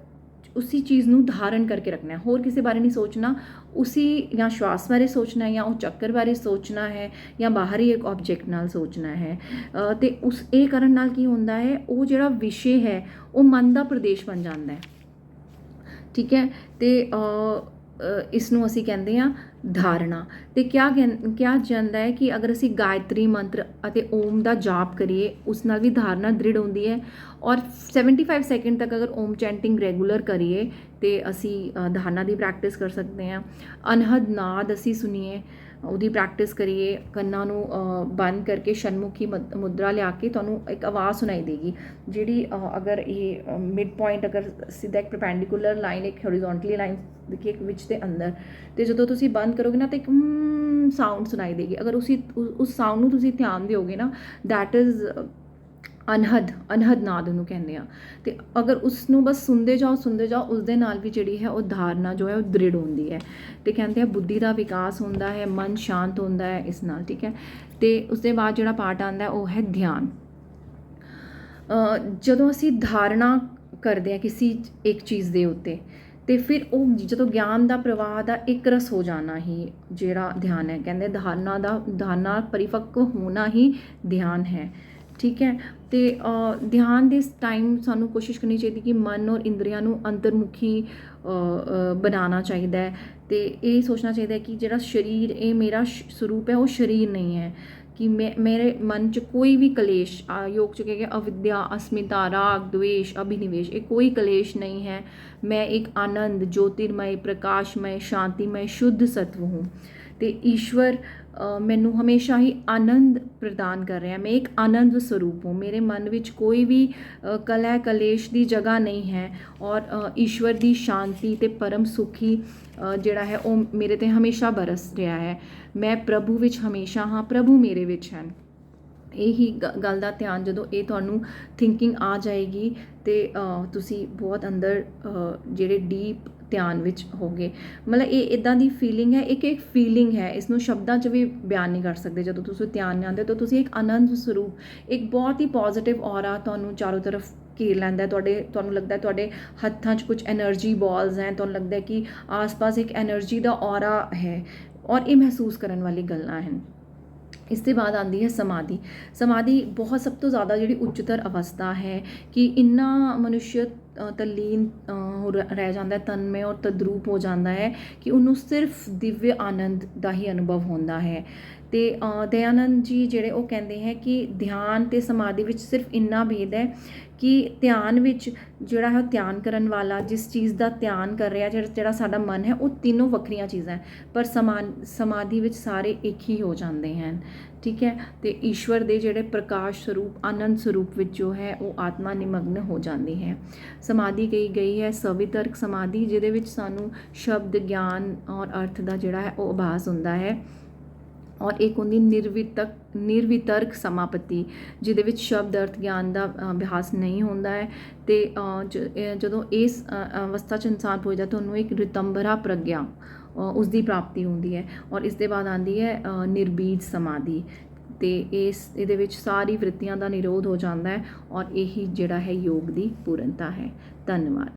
उसी चीज़ नूं धारण करके रखना है, होर किसी बारे नहीं सोचना, उसी या श्वास बारे सोचना है या वो चक्कर बारे सोचना है या बाहरी एक ऑब्जेक्ट नाल सोचना है। तो उस ये करन नाल की होंदा है, वो जिहड़ा विषय है वो मन दा प्रदेश बन जाता है। ठीक है, तो इसनूं असी कहते हैं धारणा। तो क्या ਜਾਂਦਾ है कि अगर असी गायत्री मंत्र ਅਤੇ ओम ਦਾ जाप करिए उस नाल भी धारणा दृढ़ होती है। और 75 सेकंड तक अगर ओम चैंटिंग रेगूलर करिए तो असी धारणा की प्रैक्टिस कर सकते हैं। अनहद नाद असी सुनिए, ਉਹਦੀ ਪ੍ਰੈਕਟਿਸ ਕਰੀਏ। ਕੰਨਾਂ ਨੂੰ ਬੰਦ ਕਰਕੇ ਸ਼ਨਮੁਖੀ ਮੁਦਰਾ ਲਿਆ ਕੇ ਤੁਹਾਨੂੰ ਇੱਕ ਆਵਾਜ਼ ਸੁਣਾਈ ਦੇਗੀ, ਜਿਹੜੀ ਅਗਰ ਇਹ ਮਿਡ ਪੁਆਇੰਟ ਅਗਰ ਸਿੱਧਾ ਇੱਕ ਪਰਪੈਂਡੀਕੂਲਰ ਲਾਈਨ, ਇੱਕ ਹੋਰੀਜ਼ੋਨਟਲੀ ਲਾਈਨ ਦੇਖੀ ਇੱਕ ਵਿੱਚ ਦੇ ਅੰਦਰ, ਤੇ ਜਦੋਂ ਤੁਸੀਂ ਬੰਦ ਕਰੋਗੇ ਨਾ ਤਾਂ ਇੱਕ ਸਾਊਂਡ ਸੁਣਾਈ ਦੇਗੀ। ਅਗਰ ਉਸ ਸਾਊਂਡ ਨੂੰ ਤੁਸੀਂ ਧਿਆਨ ਦਿਓਗੇ ਨਾ, ਦੈਟ ਇਜ਼ ਅਨਹਦ ਨਾਦ ਉਹਨੂੰ ਕਹਿੰਦੇ ਆ। ਤੇ ਅਗਰ ਉਸ ਨੂੰ ਬਸ ਸੁਣਦੇ ਜਾਓ ਉਸ ਦੇ ਨਾਲ ਵੀ ਜਿਹੜੀ ਹੈ ਉਹ ਧਾਰਨਾ ਜੋ ਹੈ ਉਹ ਦ੍ਰਿੜ ਹੁੰਦੀ ਹੈ। ਤੇ ਕਹਿੰਦੇ ਆ ਬੁੱਧੀ ਦਾ ਵਿਕਾਸ ਹੁੰਦਾ ਹੈ, ਮਨ ਸ਼ਾਂਤ ਹੁੰਦਾ ਹੈ ਇਸ ਨਾਲ, ਠੀਕ ਹੈ। ਤੇ ਉਸ ਦੇ ਬਾਅਦ ਜਿਹੜਾ ਪਾਰਟ ਆਉਂਦਾ ਉਹ ਹੈ ਧਿਆਨ। ਜਦੋਂ ਅਸੀਂ ਧਾਰਨਾ ਕਰਦੇ ਹਾਂ ਕਿਸੇ ਇੱਕ ਚੀਜ਼ ਦੇ ਉੱਤੇ, ਤੇ ਫਿਰ ਉਹ ਜਦੋਂ ਗਿਆਨ ਦਾ ਪ੍ਰਵਾਹ ਦਾ ਇੱਕ ਰਸ ਹੋ ਜਾਣਾ ਹੀ ਜਿਹੜਾ ਧਿਆਨ ਹੈ। ਕਹਿੰਦੇ ਧਾਰਨਾ ਪਰਿਪੱਕ ਹੋਣਾ ਹੀ ਧਿਆਨ ਹੈ, ਠੀਕ ਹੈ। ਤੇ ਧਿਆਨ ਦੇ ਟਾਈਮ ਸਾਨੂੰ ਕੋਸ਼ਿਸ਼ ਕਰਨੀ ਚਾਹੀਦੀ ਕਿ ਮਨ ਔਰ ਇੰਦਰੀਆਂ ਨੂੰ ਅੰਤਰਮੁਖੀ ਬਣਾਉਣਾ ਚਾਹੀਦਾ ਹੈ। ਤੇ ਇਹ ਸੋਚਣਾ ਚਾਹੀਦਾ ਹੈ ਕਿ ਜਿਹੜਾ ਸਰੀਰ ਇਹ ਮੇਰਾ ਸਰੂਪ ਹੈ, ਉਹ ਸਰੀਰ ਨਹੀਂ ਹੈ। ਕਿ ਮੇਰੇ ਮਨ 'ਚ ਕੋਈ ਵੀ ਕਲੇਸ਼, ਯੋਗ 'ਚ ਕਹੇਗਾ ਅਵਿਦਿਆ, ਅਸਮਿਤਾ, ਰਾਗ, द्वेष, अभिनिवेश, ਇਹ ਕੋਈ ਕਲੇਸ਼ ਨਹੀਂ ਹੈ। मैं एक आनंद, ज्योतिर्मय, प्रकाशमय, शांतिमय, शुद्ध सत्व हूँ। तो ईश्वर मैनू हमेशा ही आनंद प्रदान कर रहा है। मैं एक आनंद स्वरूप हूँ। मेरे मन विच कोई भी कलह कलेश की जगह नहीं है। और ईश्वर की शांति ते परम सुखी जिहड़ा है वो मेरे ते हमेशा बरस रहा है। मैं प्रभु विच हमेशा हाँ, प्रभु मेरे विच है। ਇਹੀ ਗੱਲ ਦਾ ਧਿਆਨ ਜਦੋਂ ਇਹ ਤੁਹਾਨੂੰ ਥਿੰਕਿੰਗ ਆ ਜਾਏਗੀ ਤੇ ਤੁਸੀਂ ਬਹੁਤ ਅੰਦਰ ਜਿਹੜੇ ਡੀਪ ਧਿਆਨ ਵਿੱਚ ਹੋਗੇ। ਮਤਲਬ ਇਹ ਇਦਾਂ ਦੀ ਫੀਲਿੰਗ ਹੈ, ਇੱਕ ਫੀਲਿੰਗ ਹੈ, ਇਸ ਨੂੰ ਸ਼ਬਦਾਂ 'ਚ ਵੀ ਬਿਆਨ ਨਹੀਂ ਕਰ ਸਕਦੇ। ਜਦੋਂ ਤੁਸੀਂ ਧਿਆਨ ਨਾਲ ਆਉਂਦੇ ਤਾਂ ਤੁਸੀਂ ਇੱਕ ਆਨੰਦ ਸਰੂਪ, ਇੱਕ ਬਹੁਤ ਹੀ ਪੋਜ਼ਿਟਿਵ ਔਰਾ ਤੁਹਾਨੂੰ ਚਾਰੋਂ ਤਰਫ ਘੇਰ ਲੈਂਦਾ। ਤੁਹਾਨੂੰ ਲੱਗਦਾ ਤੁਹਾਡੇ ਹੱਥਾਂ 'ਚ ਕੁਝ એનર્ਜੀ ਬਾਲਸ ਹੈ, ਤੁਹਾਨੂੰ ਲੱਗਦਾ ਕਿ ਆਸ-ਪਾਸ ਇੱਕ એનર્ਜੀ ਦਾ ਔਰਾ ਹੈ। ਔਰ ਇਹ ਮਹਿਸੂਸ ਕਰਨ ਵਾਲੀ ਗੱਲਾਂ ਹਨ। ਇਸ ਤੋਂ ਬਾਅਦ ਆਉਂਦੀ ਹੈ ਸਮਾਧੀ। ਸਮਾਧੀ ਬਹੁਤ ਸਭ ਤੋਂ ਜ਼ਿਆਦਾ ਜਿਹੜੀ ਉੱਚਤਰ ਅਵਸਥਾ ਹੈ ਕਿ ਇੰਨਾ ਮਨੁੱਖ ਤਲੀਨ ਰਹਿ ਜਾਂਦਾ ਹੈ, ਤਨਮय ਔਰ ਤਦਰੂਪ ਹੋ ਜਾਂਦਾ ਹੈ ਕਿ ਉਹਨੂੰ ਸਿਰਫ ਦਿਵਯ ਆਨੰਦ ਦਾ ਹੀ ਅਨੁਭਵ ਹੁੰਦਾ ਹੈ। ਤੇ ਦਇਆਨੰਦ ਜੀ ਜਿਹੜੇ ਉਹ ਕਹਿੰਦੇ ਹੈ ਕਿ ਧਿਆਨ ਤੇ ਸਮਾਧੀ ਵਿੱਚ ਸਿਰਫ ਇੰਨਾ ਭੇਦ ਹੈ ਕਿ ਧਿਆਨ ਵਿੱਚ ਜਿਹੜਾ ਹੈ ਧਿਆਨ ਕਰਨ ਵਾਲਾ ਜਿਸ ਚੀਜ਼ ਦਾ ਧਿਆਨ ਕਰ ਰਿਹਾ, ਜਿਹੜਾ ਸਾਡਾ ਮਨ ਹੈ, ਉਹ ਤਿੰਨੋਂ ਵੱਖਰੀਆਂ ਚੀਜ਼ਾਂ ਹੈ। ਪਰ ਸਮਾਧੀ ਵਿੱਚ ਸਾਰੇ ਇੱਕ ਹੀ ਹੋ ਜਾਂਦੇ ਹਨ, ਠੀਕ ਹੈ। ਤੇ ਈਸ਼ਵਰ ਦੇ ਜਿਹੜੇ ਪ੍ਰਕਾਸ਼ ਸਰੂਪ, ਆਨੰਦ ਸਰੂਪ ਵਿੱਚ ਜੋ ਹੈ ਉਹ ਆਤਮਾ ਨਿਮਗਨ ਹੋ ਜਾਂਦੀ ਹੈ। ਸਮਾਧੀ ਕਹੀ ਗਈ ਹੈ ਸਵਿਤਰਕ ਸਮਾਧੀ, ਜਿਹਦੇ ਵਿੱਚ ਸਾਨੂੰ ਸ਼ਬਦ, ਗਿਆਨ ਔਰ ਅਰਥ ਦਾ ਜਿਹੜਾ ਹੈ ਉਹ ਆਭਾਸ ਹੁੰਦਾ ਹੈ। ਔਰ ਇੱਕ ਹੁੰਦੀ ਨਿਰਵਿਤਰਕ ਸਮਾਪਤੀ, ਜਿਹਦੇ ਵਿੱਚ ਸ਼ਬਦ, ਅਰਥ, ਗਿਆਨ ਦਾ ਅਭਿਆਸ ਨਹੀਂ ਹੁੰਦਾ ਹੈ। ਤੇ ਜਦੋਂ ਇਸ ਅਵਸਥਾ 'ਚ ਇਨਸਾਨ ਪਹੁੰਚਦਾ ਤਾਂ ਉਹਨੂੰ ਇੱਕ ਰਿਤੰਬਰਾ ਪ੍ਰਗਿਆ ਉਸ ਦੀ ਪ੍ਰਾਪਤੀ ਹੁੰਦੀ ਹੈ। ਔਰ ਇਸ ਦੇ ਬਾਅਦ ਆਉਂਦੀ ਹੈ ਨਿਰਬੀਜ ਸਮਾਧੀ। ਤੇ ਇਹਦੇ ਵਿੱਚ ਸਾਰੀ ਵ੍ਰਿਤੀਆਂ ਦਾ ਨਿਰੋਧ ਹੋ ਜਾਂਦਾ ਹੈ। ਔਰ ਇਹੀ ਜਿਹੜਾ ਹੈ ਯੋਗ ਦੀ ਪੂਰਨਤਾ ਹੈ। ਧੰਨਵਾਦ।